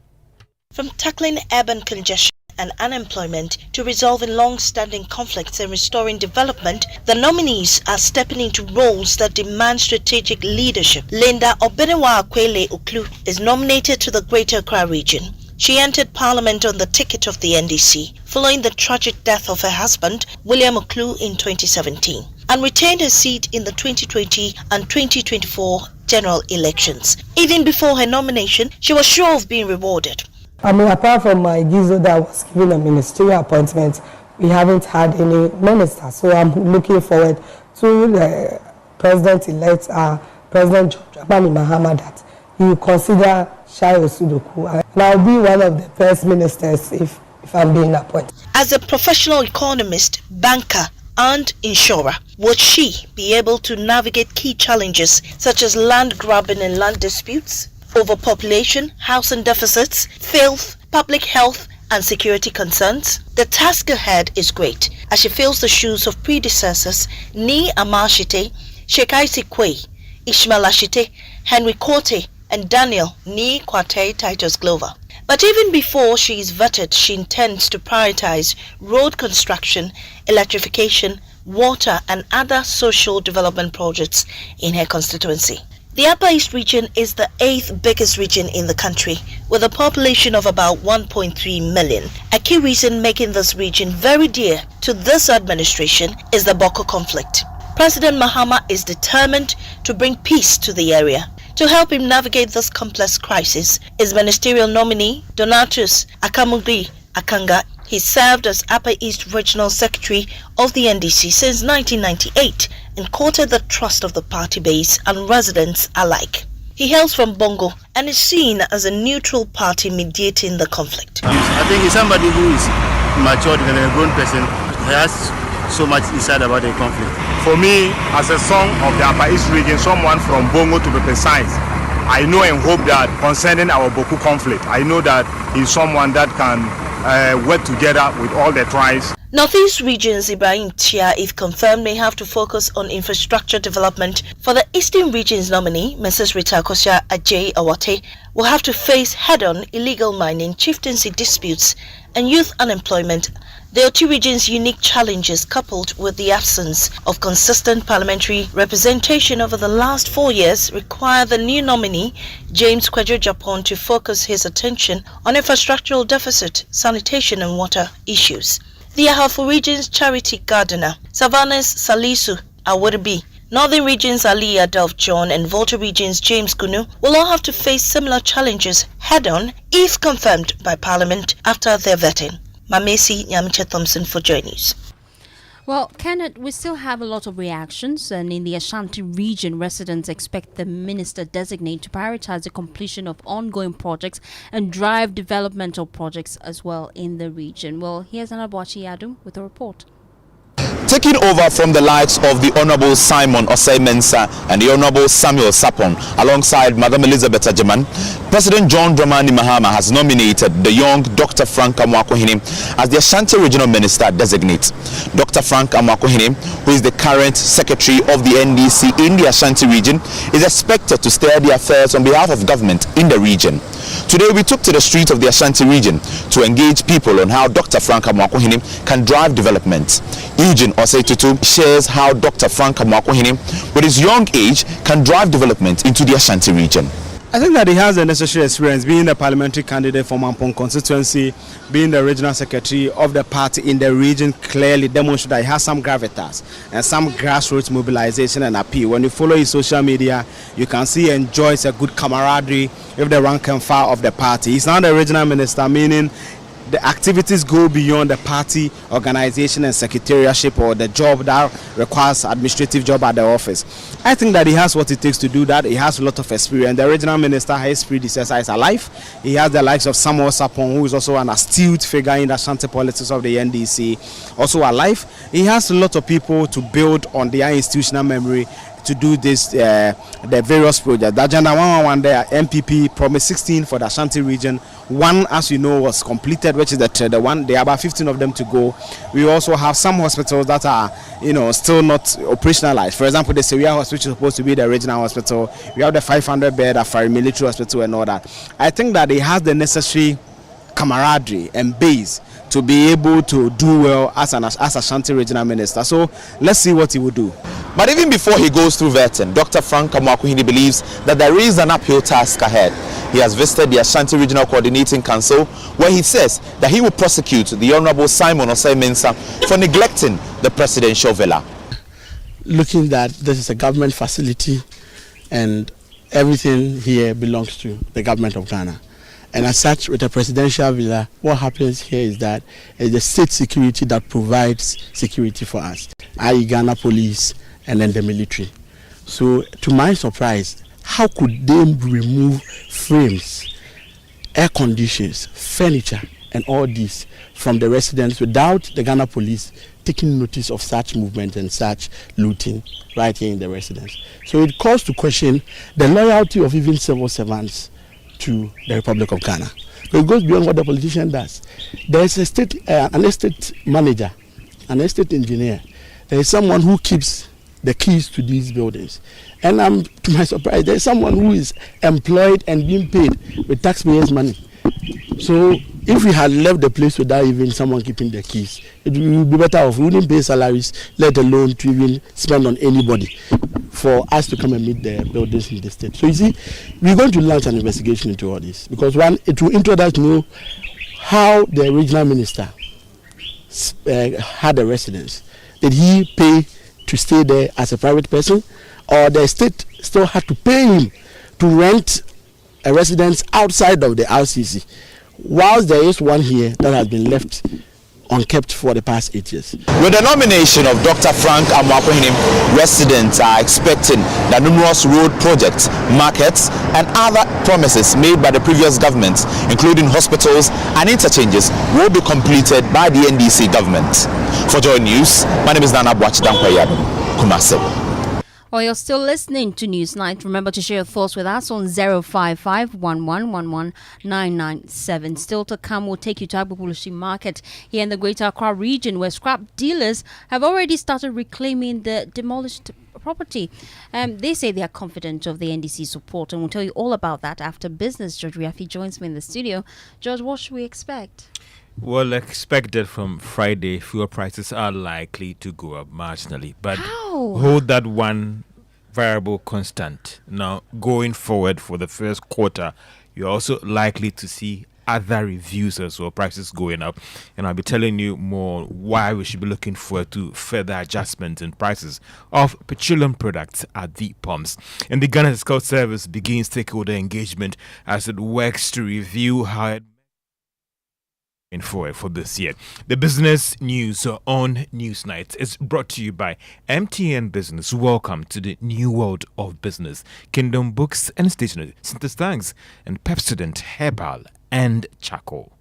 From tackling urban congestion and unemployment to resolving long-standing conflicts and restoring development, the nominees are stepping into roles that demand strategic leadership. Linda Obenewa Akwele Uklu is nominated to the Greater Accra region. She entered Parliament on the ticket of the NDC following the tragic death of her husband, William Uklu, in 2017, and retained her seat in the 2020 and 2024 general elections. Even before her nomination, she was sure of being rewarded. I mean, apart from my Gizo that was given a ministerial appointment, we haven't had any minister. So I'm looking forward to the President-elect, President John Dramani Mahama, that he will consider Shayo Sudoku. And I'll be one of the first ministers if I'm being appointed. As a professional economist, banker, and insurer, would she be able to navigate key challenges such as land grabbing and land disputes, overpopulation, housing deficits, filth, public health, and security concerns? The task ahead is great as she fills the shoes of predecessors Ni Amashite, Shekai Sikwe, Ishmael Ashite, Henry Korte, and Daniel Ni Kwate Titus Glover. But even before she is vetted, she intends to prioritize road construction, electrification, water, and other social development projects in her constituency. The Upper East region is the 8th biggest region in the country, with a population of about 1.3 million. A key reason making this region very dear to this administration is the Bawku conflict. President Mahama is determined to bring peace to the area. To help him navigate this complex crisis, his ministerial nominee, Donatus Akamugri Akanga, he served as Upper East Regional Secretary of the NDC since 1998 and courted the trust of the party base and residents alike. He hails from Bongo and is seen as a neutral party mediating the conflict. I think he's somebody who is matured and a grown person, he has so much insight about the conflict. For me, as a son of the Upper East region, someone from Bongo to be precise, I know and hope that concerning our Bawku conflict, I know that he's someone that can work together with all the tribes. Northeast region's Ibrahim Tia, if confirmed, may have to focus on infrastructure development. For the Eastern region's nominee, Mrs. Rita Kosha Ajay Awate, will have to face head-on illegal mining, chieftaincy disputes, and youth unemployment. The Oti region's unique challenges, coupled with the absence of consistent parliamentary representation over the last 4 years, require the new nominee, James Kojo Japon, to focus his attention on infrastructural deficit, sanitation and water issues. The Ahafo region's Charity Gardener, Savannah's Salisu Awuribi, Northern region's Ali Adolf John, and Volta region's James Gunu will all have to face similar challenges head-on if confirmed by Parliament after their vetting. Mamesi Nyamiche Thompson for Joy News. Well, Kenneth, we still have a lot of reactions, and in the Ashanti region, residents expect the minister-designate to prioritize the completion of ongoing projects and drive developmental projects as well in the region. Well, here's Anabuachi Yadu with a report. Taking over from the likes of the Honorable Simon Osei Mensah and the Honorable Samuel Sapon, alongside Madam Elizabeth Ajaman, President John Dramani Mahama has nominated the young Dr. Frank Amwakohini as the Ashanti Regional Minister Designate. Dr. Frank Amwakohini, who is the current Secretary of the NDC in the Ashanti region, is expected to steer the affairs on behalf of government in the region. Today we took to the streets of the Ashanti region to engage people on how Dr. Frank Amwakohini can drive development. Eugene Osei-Tutu shares how Dr. Frank Amwakohini, with his young age, can drive development into the Ashanti region. I think that he has the necessary experience being the parliamentary candidate for Mampong constituency, being the regional secretary of the party in the region, clearly demonstrates that he has some gravitas and some grassroots mobilization and appeal. When you follow his social media, you can see he enjoys a good camaraderie with the rank and file of the party. He's now the regional minister, meaning the activities go beyond the party organization and secretariatship or the job that requires administrative job at the office. I think that he has what it takes to do that. He has a lot of experience. The original minister, his predecessor, is alive. He has the likes of Samuel Sapon, who is also an astute figure in the Ashanti politics of the NDC, also alive. He has a lot of people to build on their institutional memory to do this, the various projects. The Agenda 111 there, MPP promised 16 for the Ashanti region. One, as you know, was completed, which is the one. There are about 15 of them to go. We also have some hospitals that are, still not operationalized. For example, the Syria Hospital is supposed to be the regional hospital. We have the 500-bed Afari Military Hospital and all that. I think that it has the necessary camaraderie and base to be able to do well as Ashanti regional minister. So let's see what he will do. But even before he goes through vetting, Dr. Frank Kamwakuhini believes that there is an uphill task ahead. He has visited the Ashanti Regional Coordinating Council, where he says that he will prosecute the Honorable Simon Osei-Mensah for neglecting the presidential villa. Looking that this is a government facility and everything here belongs to the government of Ghana. And as such, with a presidential villa, what happens here is that it's the state security that provides security for us, i.e. Ghana police and then the military. So to my surprise, how could they remove frames, air conditions, furniture and all this from the residents without the Ghana police taking notice of such movement and such looting right here in the residence? So it calls to question the loyalty of even civil servants to the Republic of Ghana. So it goes beyond what the politician does. There is an estate manager, an estate engineer. There is someone who keeps the keys to these buildings. And to my surprise, there is someone who is employed and being paid with taxpayers' money. So if we had left the place without even someone keeping the keys, it would be better off. We wouldn't pay salaries, let alone to even spend on anybody for us to come and meet the buildings in the state. So you see, we're going to launch an investigation into all this, because one, it will introduce to know how the regional minister had a residence. Did he pay to stay there as a private person, or the state still had to pay him to rent a residence outside of the RCC, whilst there is one here that has been left unkept for the past 8 years. With the nomination of Dr. Frank Kamwakuhini, residents are expecting that numerous road projects, markets, and other promises made by the previous government, including hospitals and interchanges, will be completed by the NDC government. For Joy News, my name is Nana Bwachidamkwayadum, Kumasi. While you're still listening to Newsnight, remember to share your thoughts with us on 055-1111-997. Still to come, we'll take you to Agbopolosi Market here in the Greater Accra region, where scrap dealers have already started reclaiming the demolished property. They say they are confident of the NDC support, and we'll tell you all about that after business. George Riafi joins me in the studio. George, what should we expect? Well, expected from Friday, fuel prices are likely to go up marginally, but hold that one variable constant. Now, going forward for the first quarter, you're also likely to see other reviews as well, prices going up, and I'll be telling you more why we should be looking forward to further adjustments in prices of petroleum products at the pumps. And the Ghana Fiscal Service begins stakeholder engagement as it works to review how it for this year. The business news on Newsnight is brought to you by MTN Business. Welcome to the new world of business. Kingdom Books and Stationery, Synthesis Tanks, and Pepsodent Herbal and Charcoal.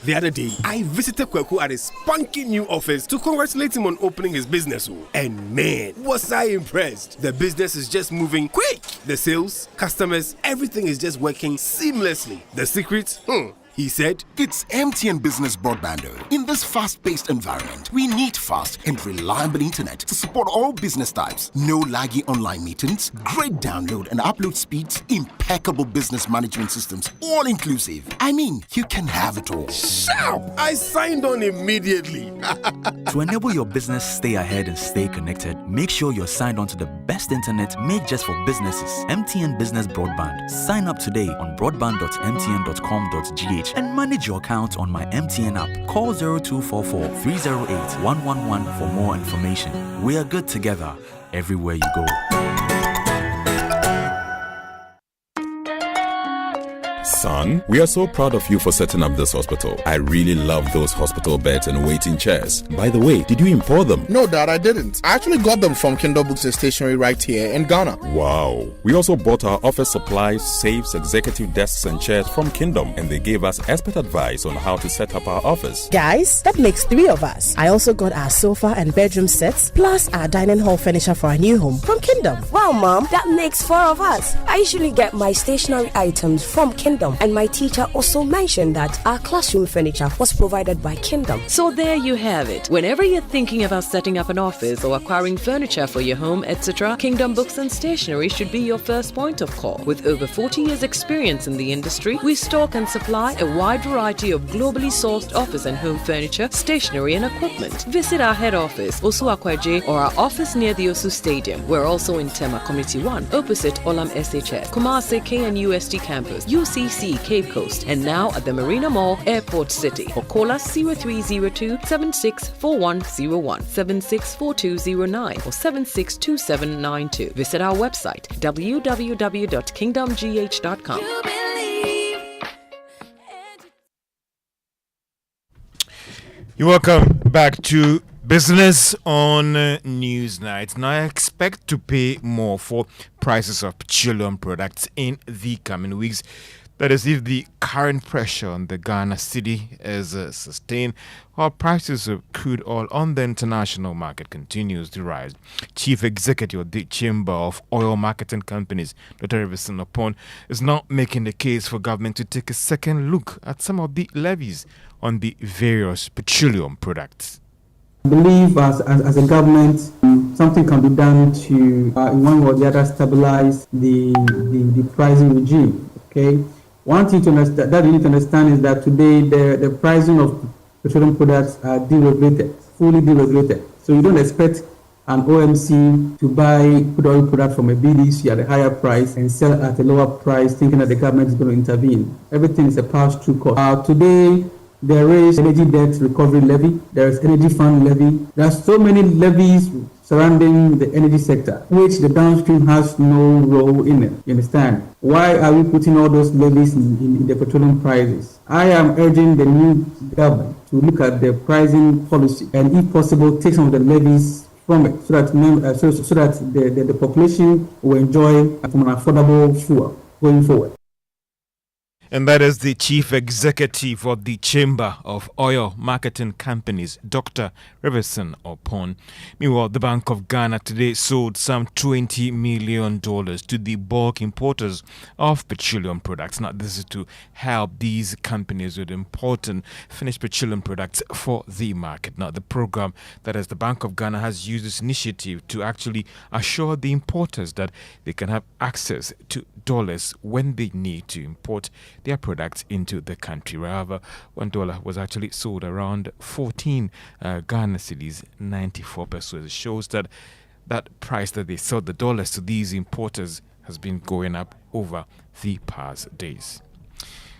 The other day, I visited Kwaku at his spunky new office to congratulate him on opening his business. And man, was I impressed. The business is just moving quick. The sales, customers, everything is just working seamlessly. The secret? He said, it's MTN Business Broadband. In this fast-paced environment, we need fast and reliable internet to support all business types. No laggy online meetings, great download and upload speeds, impeccable business management systems, all inclusive. I mean, you can have it all. Sharp! I signed on immediately. To enable your business stay ahead and stay connected, make sure you're signed on to the best internet made just for businesses. MTN Business Broadband. Sign up today on broadband.mtn.com.gh and manage your account on my MTN app. Call 0244-308-111 for more information. We are good together everywhere you go. Son, we are so proud of you for setting up this hospital. I really love those hospital beds and waiting chairs. By the way, did you import them? No, Dad, I didn't. I actually got them from Kindle Books and Stationery right here in Ghana. Wow. We also bought our office supplies, safes, executive desks and chairs from Kingdom, and they gave us expert advice on how to set up our office. Guys, that makes 3 of us. I also got our sofa and bedroom sets, plus our dining hall furniture for our new home from Kingdom. Wow, Mom, that makes 4 of us. I usually get my stationery items from Kingdom, and my teacher also mentioned that our classroom furniture was provided by Kingdom. So there you have it. Whenever you're thinking about setting up an office or acquiring furniture for your home, etc., Kingdom Books and Stationery should be your first point of call. With over 40 years experience in the industry, we stock and supply a wide variety of globally sourced office and home furniture, stationery and equipment. Visit our head office, Osu Akwaje, or our office near the Osu Stadium. We're also in Tema Community 1, opposite Olam SHS, Kumasi KNUST campus, UCC Cape Coast, and now at the Marina Mall, Airport City. Or call us 0302 764101, 764209, or 762792. Visit our website www.kingdomgh.com. You're welcome back to Business on Newsnight. Now, I expect to pay more for prices of petroleum products in the coming weeks. That is, if the current pressure on the Ghana cedi is sustained, while prices of crude oil on the international market continues to rise. Chief Executive of the Chamber of Oil Marketing Companies, Dr. Rebutting, is now making the case for government to take a second look at some of the levies on the various petroleum products. I believe as a government, something can be done to, in one way or the other, stabilize the pricing regime. Okay. One thing you need to understand is that today the pricing of petroleum products are deregulated, fully deregulated. So you don't expect an OMC to buy crude oil product from a BDC at a higher price and sell at a lower price, thinking that the government is going to intervene. Everything is a pass-through cost. Today, there is energy debt recovery levy, there is energy fund levy. There are so many levies surrounding the energy sector, which the downstream has no role in it. You understand? Why are we putting all those levies in the petroleum prices? I am urging the new government to look at the pricing policy and, if possible, take some of the levies from it so that the population will enjoy from an affordable fuel going forward. And that is the Chief Executive of the Chamber of Oil Marketing Companies, Dr. Rebutting. Meanwhile, the Bank of Ghana today sold some $20 million to the bulk importers of petroleum products. Now, this is to help these companies with important finished petroleum products for the market. Now, the program, that is, the Bank of Ghana has used this initiative to actually assure the importers that they can have access to dollars when they need to import their products into the country. However, $1 was actually sold around 14 Ghana cedis, 94 pesos. It shows that price that they sold the dollars to these importers has been going up over the past days.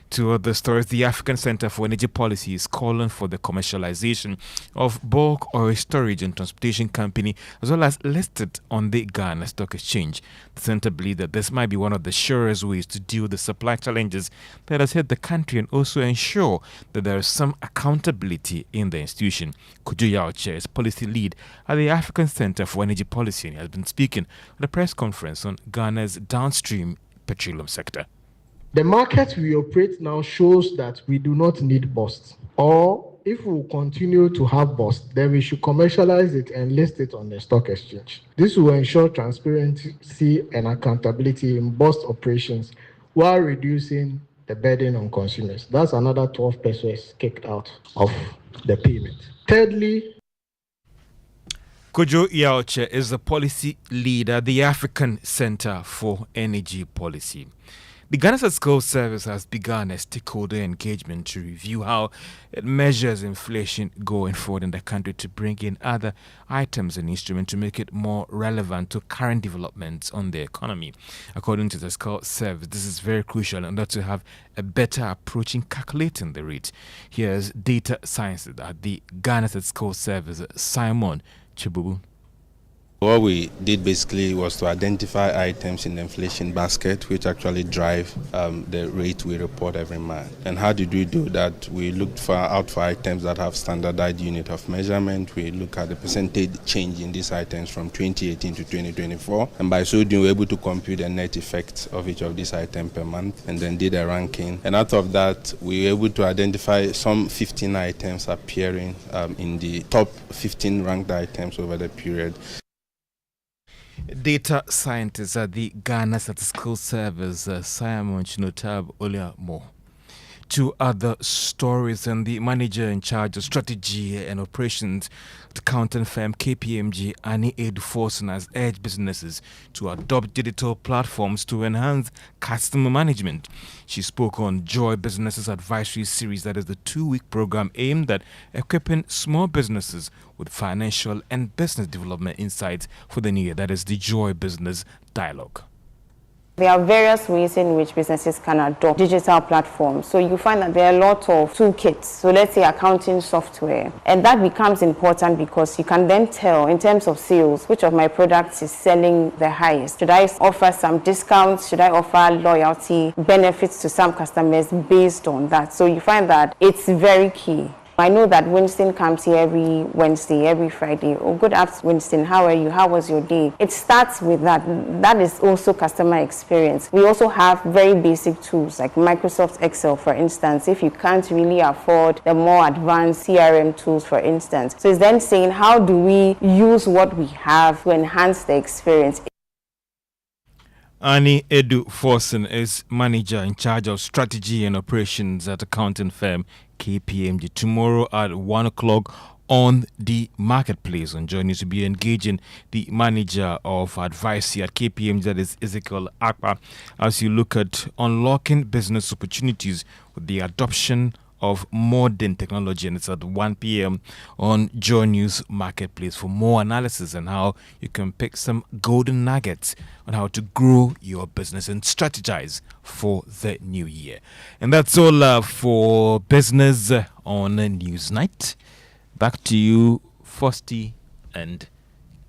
Two other stories. The African Center for Energy Policy is calling for the commercialization of bulk oil storage and transportation company, as well as listed on the Ghana Stock Exchange. The center believes that this might be one of the surest ways to deal with the supply challenges that has hit the country and also ensure that there is some accountability in the institution. Kojo is policy lead at the African Center for Energy Policy, and he has been speaking at a press conference on Ghana's downstream petroleum sector. The market we operate now shows that we do not need bust. Or if we continue to have bust, then we should commercialize it and list it on the stock exchange. This will ensure transparency and accountability in bust operations while reducing the burden on consumers. That's another 12 pesos kicked out of the payment. Thirdly, Kojo Yaoche is the policy leader at the African Center for Energy Policy. The Ghana Statistical Service has begun a stakeholder engagement to review how it measures inflation going forward in the country to bring in other items and instruments to make it more relevant to current developments on the economy. According to the Statistical Service, this is very crucial in order to have a better approach in calculating the rate. Here's data scientist at the Ghana Statistical Service, Simon Chibubu. What we did basically was to identify items in the inflation basket which actually drive the rate we report every month. And how did we do that? We looked out for items that have standardized unit of measurement. We look at the percentage change in these items from 2018 to 2024. And by so doing, we were able to compute the net effect of each of these items per month and then did a ranking. And out of that, we were able to identify some 15 items appearing in the top 15 ranked items over the period. Data scientist at the Ghana Statistical Service, Simon Chinotab Oliamo. Two other stories, and the manager in charge of strategy and operations, the accounting firm KPMG, Annie Fostina, has urged businesses to adopt digital platforms to enhance customer management. She spoke on Joy Businesses Advisory Series, that is the 2-week program aimed at equipping small businesses with financial and business development insights for the new year. That is the Joy Business Dialogue. There are various ways in which businesses can adopt digital platforms. So you find that there are a lot of toolkits. So let's say accounting software. And that becomes important because you can then tell in terms of sales, which of my products is selling the highest. Should I offer some discounts? Should I offer loyalty benefits to some customers based on that? So you find that it's very key. I know that Winston comes here every Wednesday, every Friday. Oh, good afternoon, Winston. How are you? How was your day? It starts with that. That is also customer experience. We also have very basic tools like Microsoft Excel, for instance, if you can't really afford the more advanced CRM tools, for instance. So it's then saying, how do we use what we have to enhance the experience? Annie Fostina is manager in charge of strategy and operations at accounting firm KPMG. Tomorrow at 1 o'clock on the marketplace. And joining us to be engaging the manager of advisory at KPMG, that is Ezekiel Akpa, as you look at unlocking business opportunities with the adoption of modern technology. And it's at 1 p.m. on Joy News Marketplace for more analysis on how you can pick some golden nuggets on how to grow your business and strategize for the new year. And that's all for business on Newsnight. Back to you, Fostina and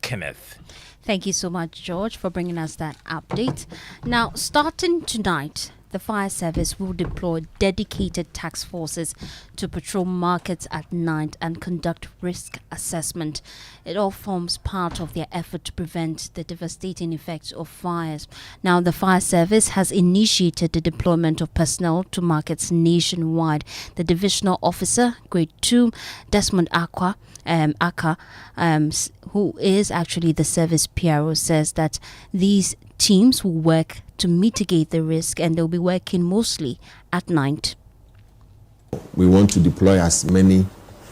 Kenneth. Thank you so much, George, for bringing us that update. Now, starting tonight, the fire service will deploy dedicated task forces to patrol markets at night and conduct risk assessment. It all forms part of their effort to prevent the devastating effects of fires. Now, the fire service has initiated the deployment of personnel to markets nationwide. The divisional officer, Grade 2, Desmond Aka, who is actually the service PRO, says that these teams will work to mitigate the risk, and they'll be working mostly at night. We want to deploy as many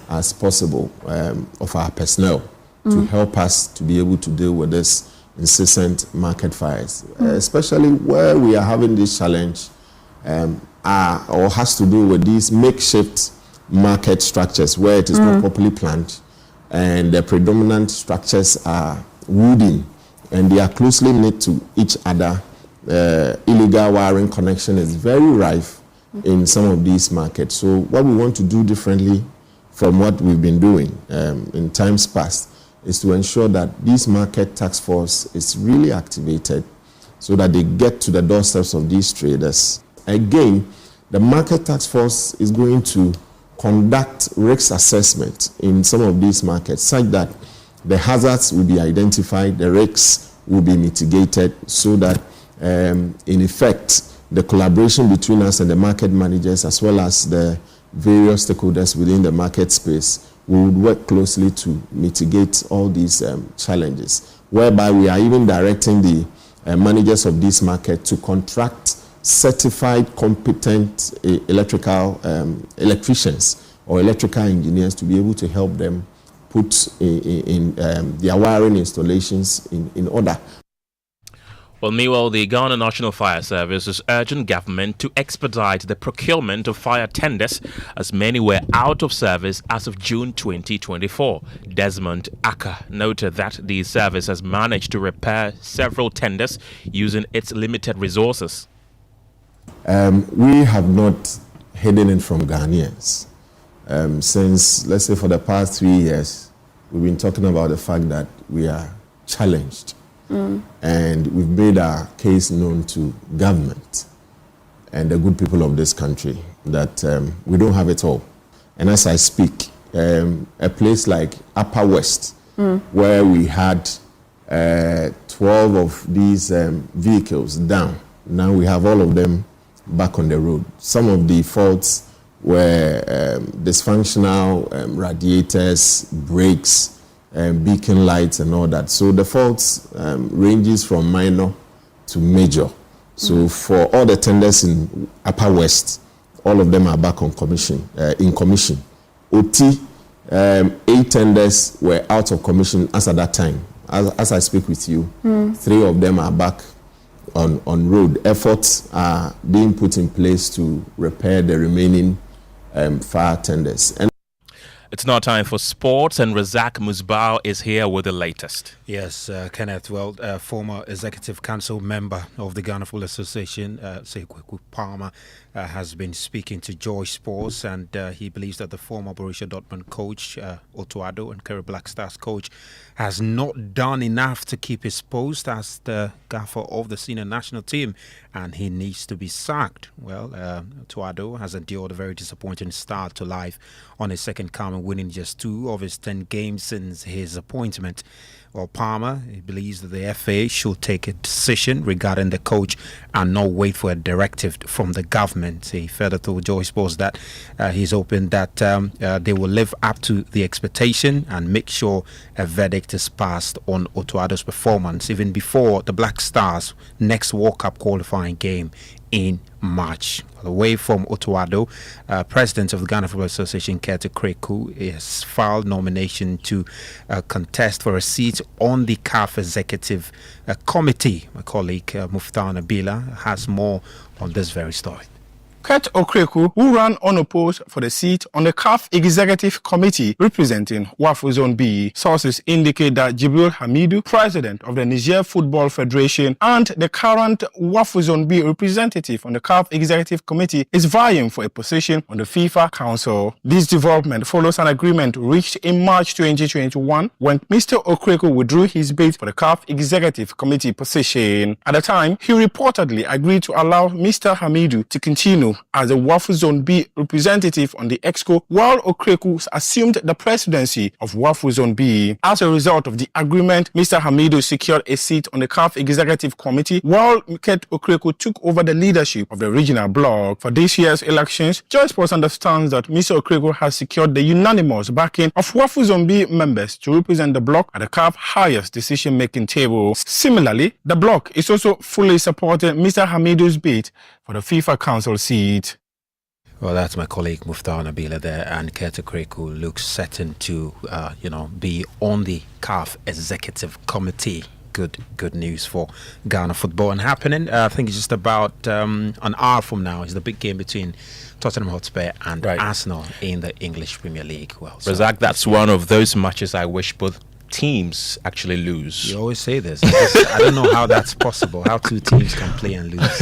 as possible of our personnel to help us to be able to deal with this incessant market fires, especially where we are having this challenge or has to do with these makeshift market structures where it is not properly planned, and the predominant structures are wooden and they are closely knit to each other. Illegal wiring connection is very rife in some of these markets. So what we want to do differently from what we've been doing in times past is to ensure that this market task force is really activated so that they get to the doorsteps of these traders. Again, the market task force is going to conduct risk assessment in some of these markets such that the hazards will be identified, the risks will be mitigated so that in effect, the collaboration between us and the market managers as well as the various stakeholders within the market space will work closely to mitigate all these challenges, whereby we are even directing the managers of this market to contract certified competent electricians or electrical engineers to be able to help them put in their wiring installations in order. Well, meanwhile, the Ghana National Fire Service is urging government to expedite the procurement of fire tenders, as many were out of service as of June 2024. Desmond Aka noted that the service has managed to repair several tenders using its limited resources. We have not hidden it from Ghanaians. Since, let's say, for the past 3 years, we've been talking about the fact that we are challenged. And we've made our case known to government and the good people of this country that we don't have it all. And as I speak, a place like Upper West, where we had 12 of these vehicles down, now we have all of them back on the road. Some of the faults were dysfunctional radiators, brakes, beacon lights and all that. So the faults ranges from minor to major. So for all the tenders in Upper West, all of them are back on commission, in commission. OT, 8 tenders were out of commission as at that time. As I speak with you, 3 of them are back on road. Efforts are being put in place to repair the remaining fire tenders. It's now time for sports, and Razak Musbao is here with the latest. Yes, Kenneth. Well, former Executive Council member of the Ghana Football Association, Sekweku Palmer, has been speaking to Joy Sports, and he believes that the former Borussia Dortmund coach, Otto Addo, and Curry Black Stars coach, has not done enough to keep his post as the gaffer of the senior national team, and he needs to be sacked. Well, Otto Addo has endured a very disappointing start to life on his second come, winning just 2 of his 10 games since his appointment. Well, Palmer, he believes that the FA should take a decision regarding the coach and not wait for a directive from the government. He further told Joy Sports that he's hoping that they will live up to the expectation and make sure a verdict is passed on Otto Addo's performance even before the Black Stars' next World Cup qualifying game in March. Away from Otto Addo, President of the Ghana Football Association, Kenneth, has filed nomination to contest for a seat on the CAF Executive Committee. My colleague Muftar Nabila has more on this very story. Kurt Okreku, who ran unopposed for the seat on the CAF Executive Committee representing Wafu Zone B. Sources indicate that Jibril Hamidu, president of the Niger Football Federation and the current Wafu Zone B representative on the CAF Executive Committee, is vying for a position on the FIFA Council. This development follows an agreement reached in March 2021 when Mr. Okreku withdrew his bid for the CAF Executive Committee position. At the time, he reportedly agreed to allow Mr. Hamidu to continue as the Wafu Zone B representative on the EXCO, while Okreku assumed the presidency of Wafu Zone B. As a result of the agreement, Mr. Hamidu secured a seat on the CAF Executive Committee, while Kurt Okreku took over the leadership of the regional bloc. For this year's elections, Joy Sports understands that Mr. Okreku has secured the unanimous backing of Wafu Zone B members to represent the bloc at the CAF highest decision-making table. Similarly, the bloc is also fully supporting Mr. Hamidu's bid for the FIFA Council seat. Well, that's my colleague Muftar Nabila there, and Kurt Okreku looks certain to, be on the CAF Executive Committee. Good news for Ghana football. And happening, I think it's just about an hour from now is the big game between Tottenham Hotspur and Arsenal in the English Premier League. Well, so Razak, that's one of those matches I wish both teams actually lose. You always say this. I don't know how that's possible, how 2 teams can play and lose.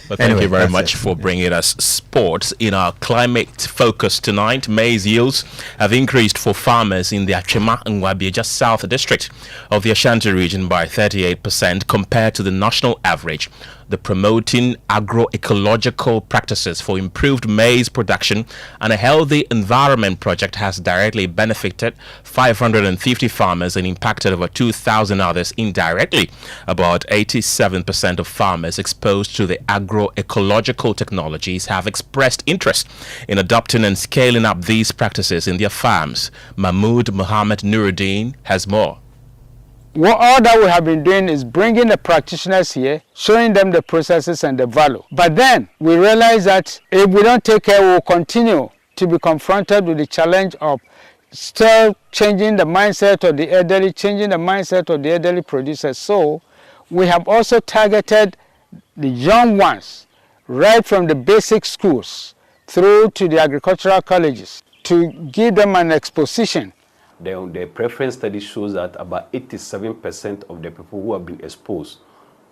But thank you very much for bringing us sports. In our climate focus tonight, maize yields have increased for farmers in the Achema and Wabia, just south district of the Ashanti region, by 38% compared to the national average. The Promoting Agroecological Practices for Improved Maize Production and a Healthy Environment project has directly benefited 550 farmers and impacted over 2,000 others indirectly. About 87% of farmers exposed to the agroecological technologies have expressed interest in adopting and scaling up these practices in their farms. Mahmoud Mohammed Nuruddin has more. All that we have been doing is bringing the practitioners here, showing them the processes and the value. But then we realize that if we don't take care, we'll continue to be confronted with the challenge of still changing the mindset of the elderly, changing the mindset of the elderly producers. So we have also targeted the young ones, right from the basic schools through to the agricultural colleges, to give them an exposition. The preference study shows that about 87% of the people who have been exposed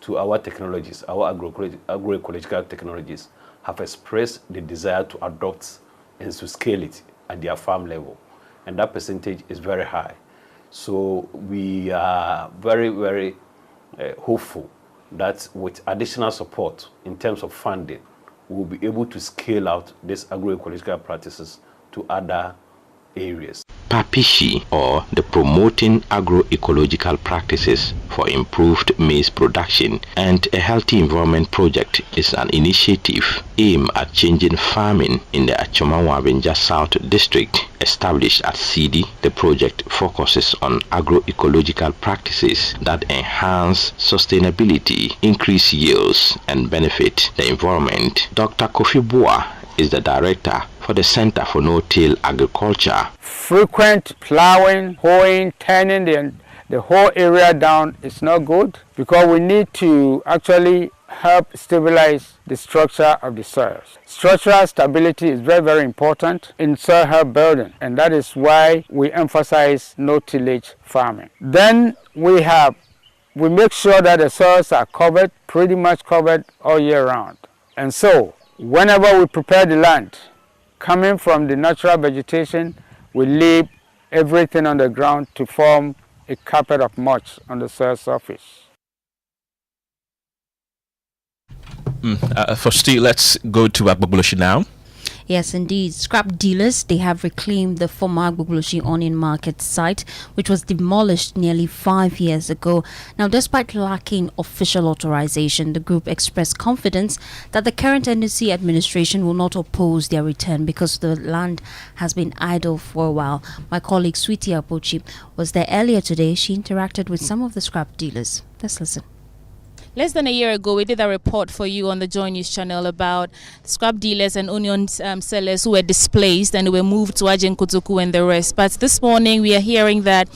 to our technologies, our agroecological technologies, have expressed the desire to adopt and to scale it at their farm level. And that percentage is very high. So we are very, very hopeful that with additional support in terms of funding, we will be able to scale out these agroecological practices to other areas. PAPISHI, or the Promoting Agroecological Practices for Improved Maize Production and a Healthy Environment Project, is an initiative aimed at changing farming in the Achoma-Wabenja South District. Established at CD, the project focuses on agroecological practices that enhance sustainability, increase yields, and benefit the environment. Dr. Kofi Boa is the director for the Center for No-Till Agriculture. Frequent plowing, hoeing, turning the whole area down is not good, because we need to actually help stabilize the structure of the soils. Structural stability is very, very important in soil health building, and that is why we emphasize no-tillage farming. Then we make sure that the soils are covered, pretty much covered all year round. And so, whenever we prepare the land, coming from the natural vegetation, we leave everything on the ground to form a carpet of mulch on the soil surface. Fostina, let's go to Agbogboshi now. Yes, indeed. Scrap dealers, they have reclaimed the former Agbogboshi onion market site, which was demolished nearly 5 years ago. Now, despite lacking official authorization, the group expressed confidence that the current NDC administration will not oppose their return because the land has been idle for a while. My colleague Sweetie Apochi was there earlier today. She interacted with some of the scrap dealers. Let's listen. Less than a year ago, we did a report for you on the Joy News channel about scrap dealers and onion sellers who were displaced and were moved to Ajen Kotoku and the rest. But this morning, we are hearing that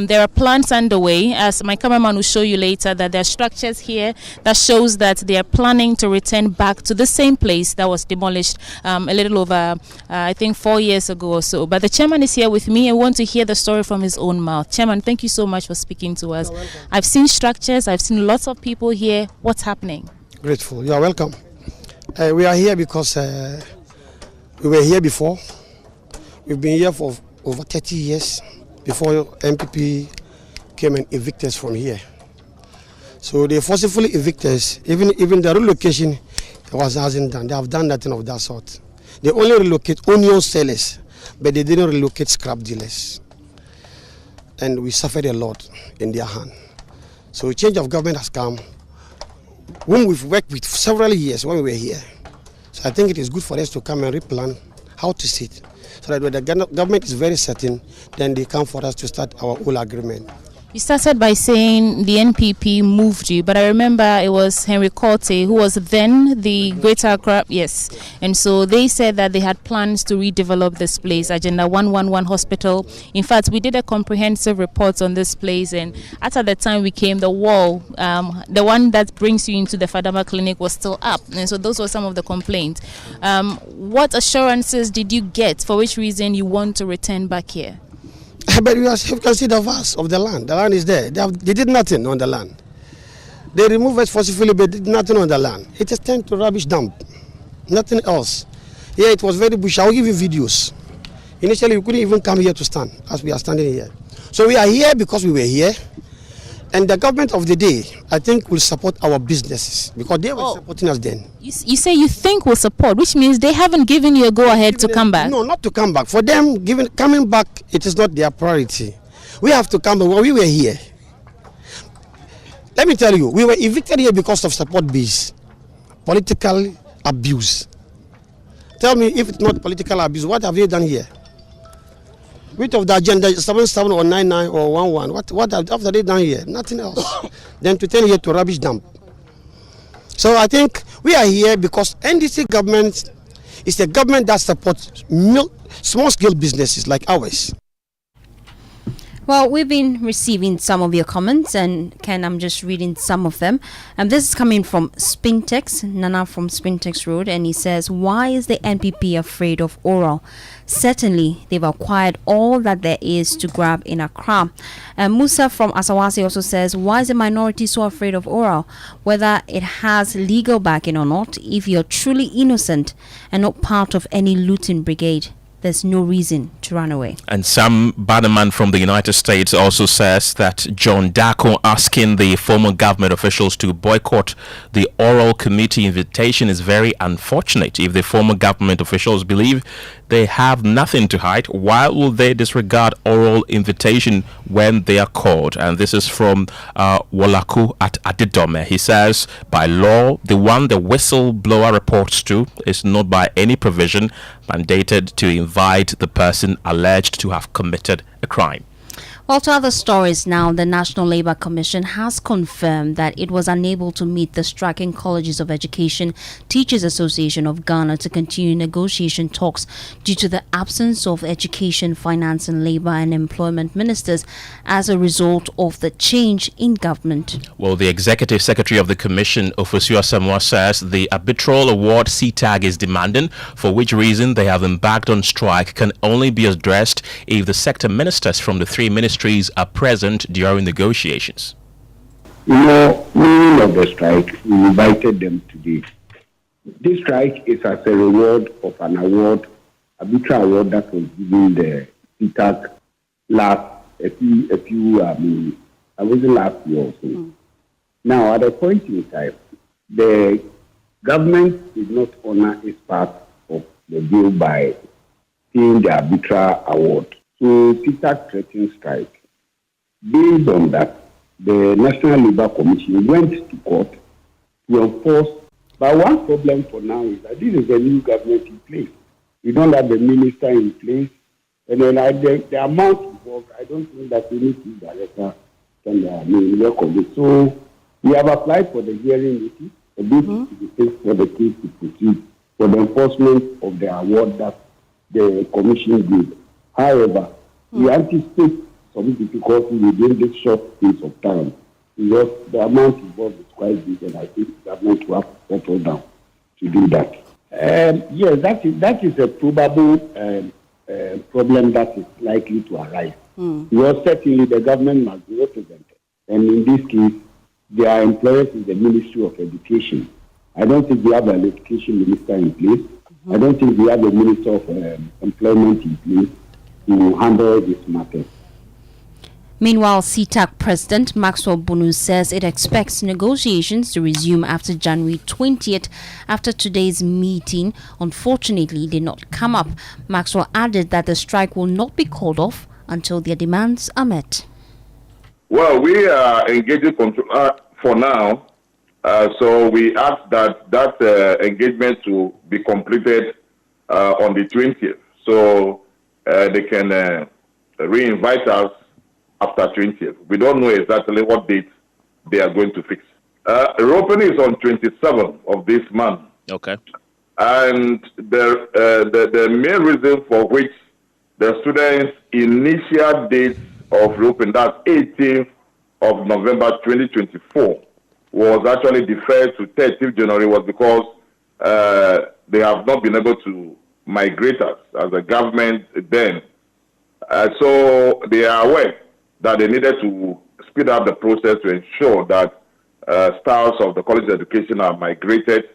there are plans underway, as my cameraman will show you later, that there are structures here that shows that they are planning to return back to the same place that was demolished a little over, I think, 4 years ago or so. But the chairman is here with me. I want to hear the story from his own mouth. Chairman, thank you so much for speaking to us. I've seen structures. I've seen lots of people here. What's happening? Grateful. You are welcome. We are here because we were here before. We've been here for over 30 years before MPP came and evicted us from here. So they forcibly evicted us. Even the relocation hasn't done. They have done nothing of that sort. They only relocate onion sellers, but they didn't relocate scrap dealers. And we suffered a lot in their hand. So a change of government has come, whom we've worked with several years when we were here. So I think it is good for us to come and replan how to sit, so that when the government is very certain, then they come for us to start our whole agreement. You started by saying the NPP moved you, but I remember it was Henry Korte who was then the Greater Accra, yes. And so they said that they had plans to redevelop this place, Agenda 111 Hospital. In fact, we did a comprehensive report on this place, and at the time we came, the wall, the one that brings you into the Fadama Clinic, was still up. And so those were some of the complaints. What assurances did you get, for which reason you want to return back here? But you can see the vast of the land. The land is there. They did nothing on the land. They removed us forcibly, but did nothing on the land. It is turned to rubbish dump. Nothing else. Yeah, it was very bush. I will give you videos. Initially, we couldn't even come here to stand, as we are standing here. So we are here because we were here. And the government of the day, I think, will support our businesses, because they were supporting us then. You say you think will support, which means they haven't given you a go-ahead to come back? No, not to come back. For them, coming back, it is not their priority. We have to come back. Well, we were here. Let me tell you, we were evicted here because of support base, political abuse. Tell me, if it's not political abuse, what have you done here? Which of the agenda, 77 or 99 or 11, what have they done here? Nothing else. Then to turn here to rubbish dump. So I think we are here because NDC government is a government that supports small-scale businesses like ours. Well, we've been receiving some of your comments, and Ken, I'm just reading some of them. This is coming from Spintex, Nana from Spintex Road, and he says, why is the NPP afraid of oral? Certainly, they've acquired all that there is to grab in Accra. Musa from Asawasi also says, why is the minority so afraid of oral? Whether it has legal backing or not, if you're truly innocent and not part of any looting brigade, there's no reason to run away. And Sam Bannerman from the United States also says that John Dako asking the former government officials to boycott the oral committee invitation is very unfortunate. If the former government officials believe they have nothing to hide, why will they disregard oral invitation when they are called? And this is from Wolaku at Adidome. He says, by law, the one the whistleblower reports to is not by any provision mandated to invite the person alleged to have committed a crime. Well, to other stories now, the National Labour Commission has confirmed that it was unable to meet the striking Colleges of Education Teachers Association of Ghana to continue negotiation talks due to the absence of education, finance and labour and employment ministers as a result of the change in government. Well, the Executive Secretary of the Commission, Ofosu Asamoah, says the arbitral award CTAG is demanding, for which reason they have embarked on strike, can only be addressed if the sector ministers from the three ministries are present during negotiations. Meaning of the strike, we invited them today. This strike is as a reward of an award, arbitral award that was given the CTAG last year or so. Now, at a point in time, the government did not honor its part of the deal by paying the arbitral award. So CTAG threatened strike. Based on that, the National Labour Commission went to court to enforce. But one problem for now is that this is a new government in place. We don't have the minister in place. And then the amount involved, I don't think that we need to director can work on it. So we have applied for the hearing notice, a bit to be fixed for the case to proceed for the enforcement of the award that the commission did. However, we anticipate some difficulty within this short space of time because the amount involved is quite big, and I think the government will have to settle down to do that. Yes, that is a probable problem that is likely to arise. Because certainly the government must be represented, and in this case, their employers is the Ministry of Education. I don't think we have an education minister in place. I don't think we have a minister of employment in place to handle this matter. Meanwhile, CTAG President Maxwell Bunu says it expects negotiations to resume after January 20th after today's meeting unfortunately did not come up. Maxwell added that the strike will not be called off until their demands are met. Well, we are engaging for now, so we ask that engagement to be completed on the 20th. So they can re-invite us after 20th. We don't know exactly what date they are going to fix. Reopening is on 27th of this month. Okay. And the main reason for which the students' initial date of reopening, that's 18th of November 2024, was actually deferred to 30th January was because they have not been able to migrate us as a government then. So they are aware that they needed to speed up the process to ensure that staffs of the College of Education are migrated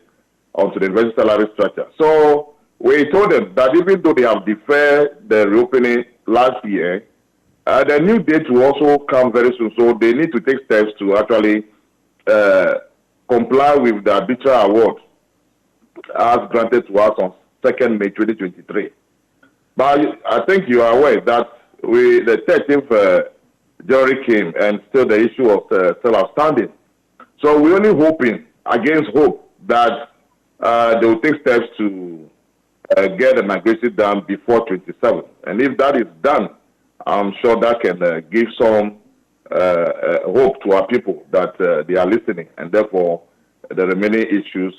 onto the university salary structure. So we told them that even though they have deferred the reopening last year, the new date will also come very soon. So they need to take steps to actually comply with the arbitral award as granted to us on 2nd May 2023. But I think you are aware that the 13th January came and still the issue was still outstanding. So we're only hoping, against hope, that they will take steps to get the migration done before 27. And if that is done, I'm sure that can give some hope to our people that they are listening, and therefore the remaining issues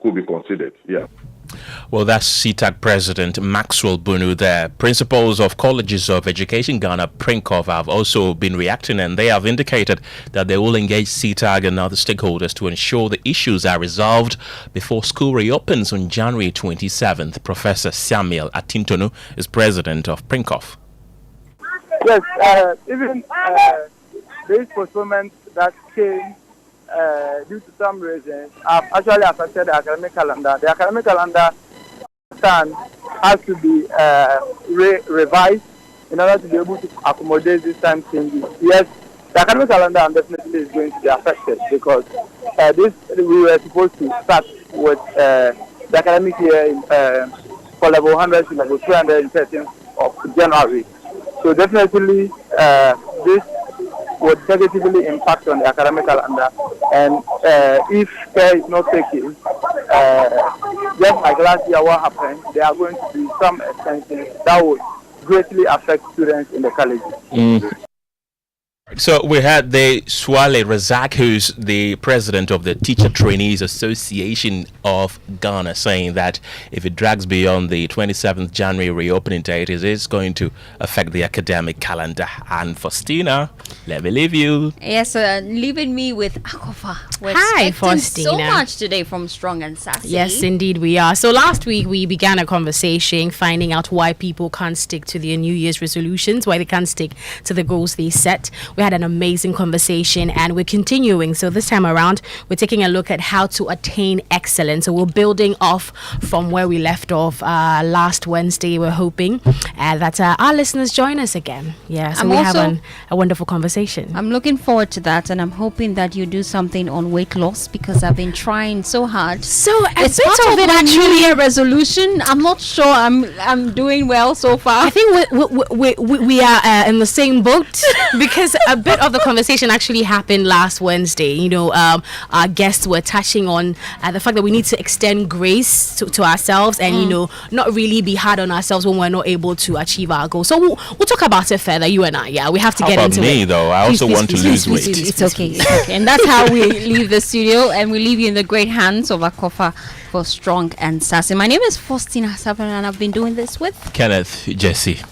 could be considered. Yeah. Well, that's CTAG President Maxwell Bunu there. Principals of Colleges of Education Ghana, PRINCOF, have also been reacting, and they have indicated that they will engage CTAG and other stakeholders to ensure the issues are resolved before school reopens on January 27th. Professor Samuel Atintonu is president of PRINCOF. Yes, even this postponement that came due to some reasons have actually affected the academic calendar. The academic calendar stands has to be revised in order to be able to accommodate this time changes. Yes, the academic calendar definitely is going to be affected because we were supposed to start with the academic year for level 100 to level 213 of January. So definitely this would negatively impact on the academic calendar, and if care is not taken, just like last year what happened, there are going to be some extensions that would greatly affect students in the colleges. So we had the Swale Razak, who's the president of the Teacher Trainees Association of Ghana, saying that if it drags beyond the 27th January reopening date, it is going to affect the academic calendar. And Fostina, let me leave you. Yes, leaving me with Akofa. Hi, Fostina. So much today from Strong and Sassy. Yes, indeed we are. So last week we began a conversation finding out why people can't stick to their New Year's resolutions, why they can't stick to the goals they set. We had an amazing conversation and we're continuing. So this time around, we're taking a look at how to attain excellence. So we're building off from where we left off last Wednesday. We're hoping that our listeners join us again. Yeah, so we have a wonderful conversation. I'm looking forward to that, and I'm hoping that you do something on weight loss because I've been trying so hard. So it's part of it actually New Year resolution. I'm not sure I'm doing well so far. I think we are in the same boat because a bit of the conversation actually happened last Wednesday. You know, our guests were touching on the fact that we need to extend grace to ourselves and, you know, not really be hard on ourselves when we're not able to achieve our goals. So we'll talk about it further, you and I. Yeah, we have to get into me, it. Though? I also want to lose weight. It's okay. And that's how we leave the studio, and we leave you in the great hands of Akofa for Strong and Sassy. My name is Fostina Savan, and I've been doing this with Kenneth, Gyasi.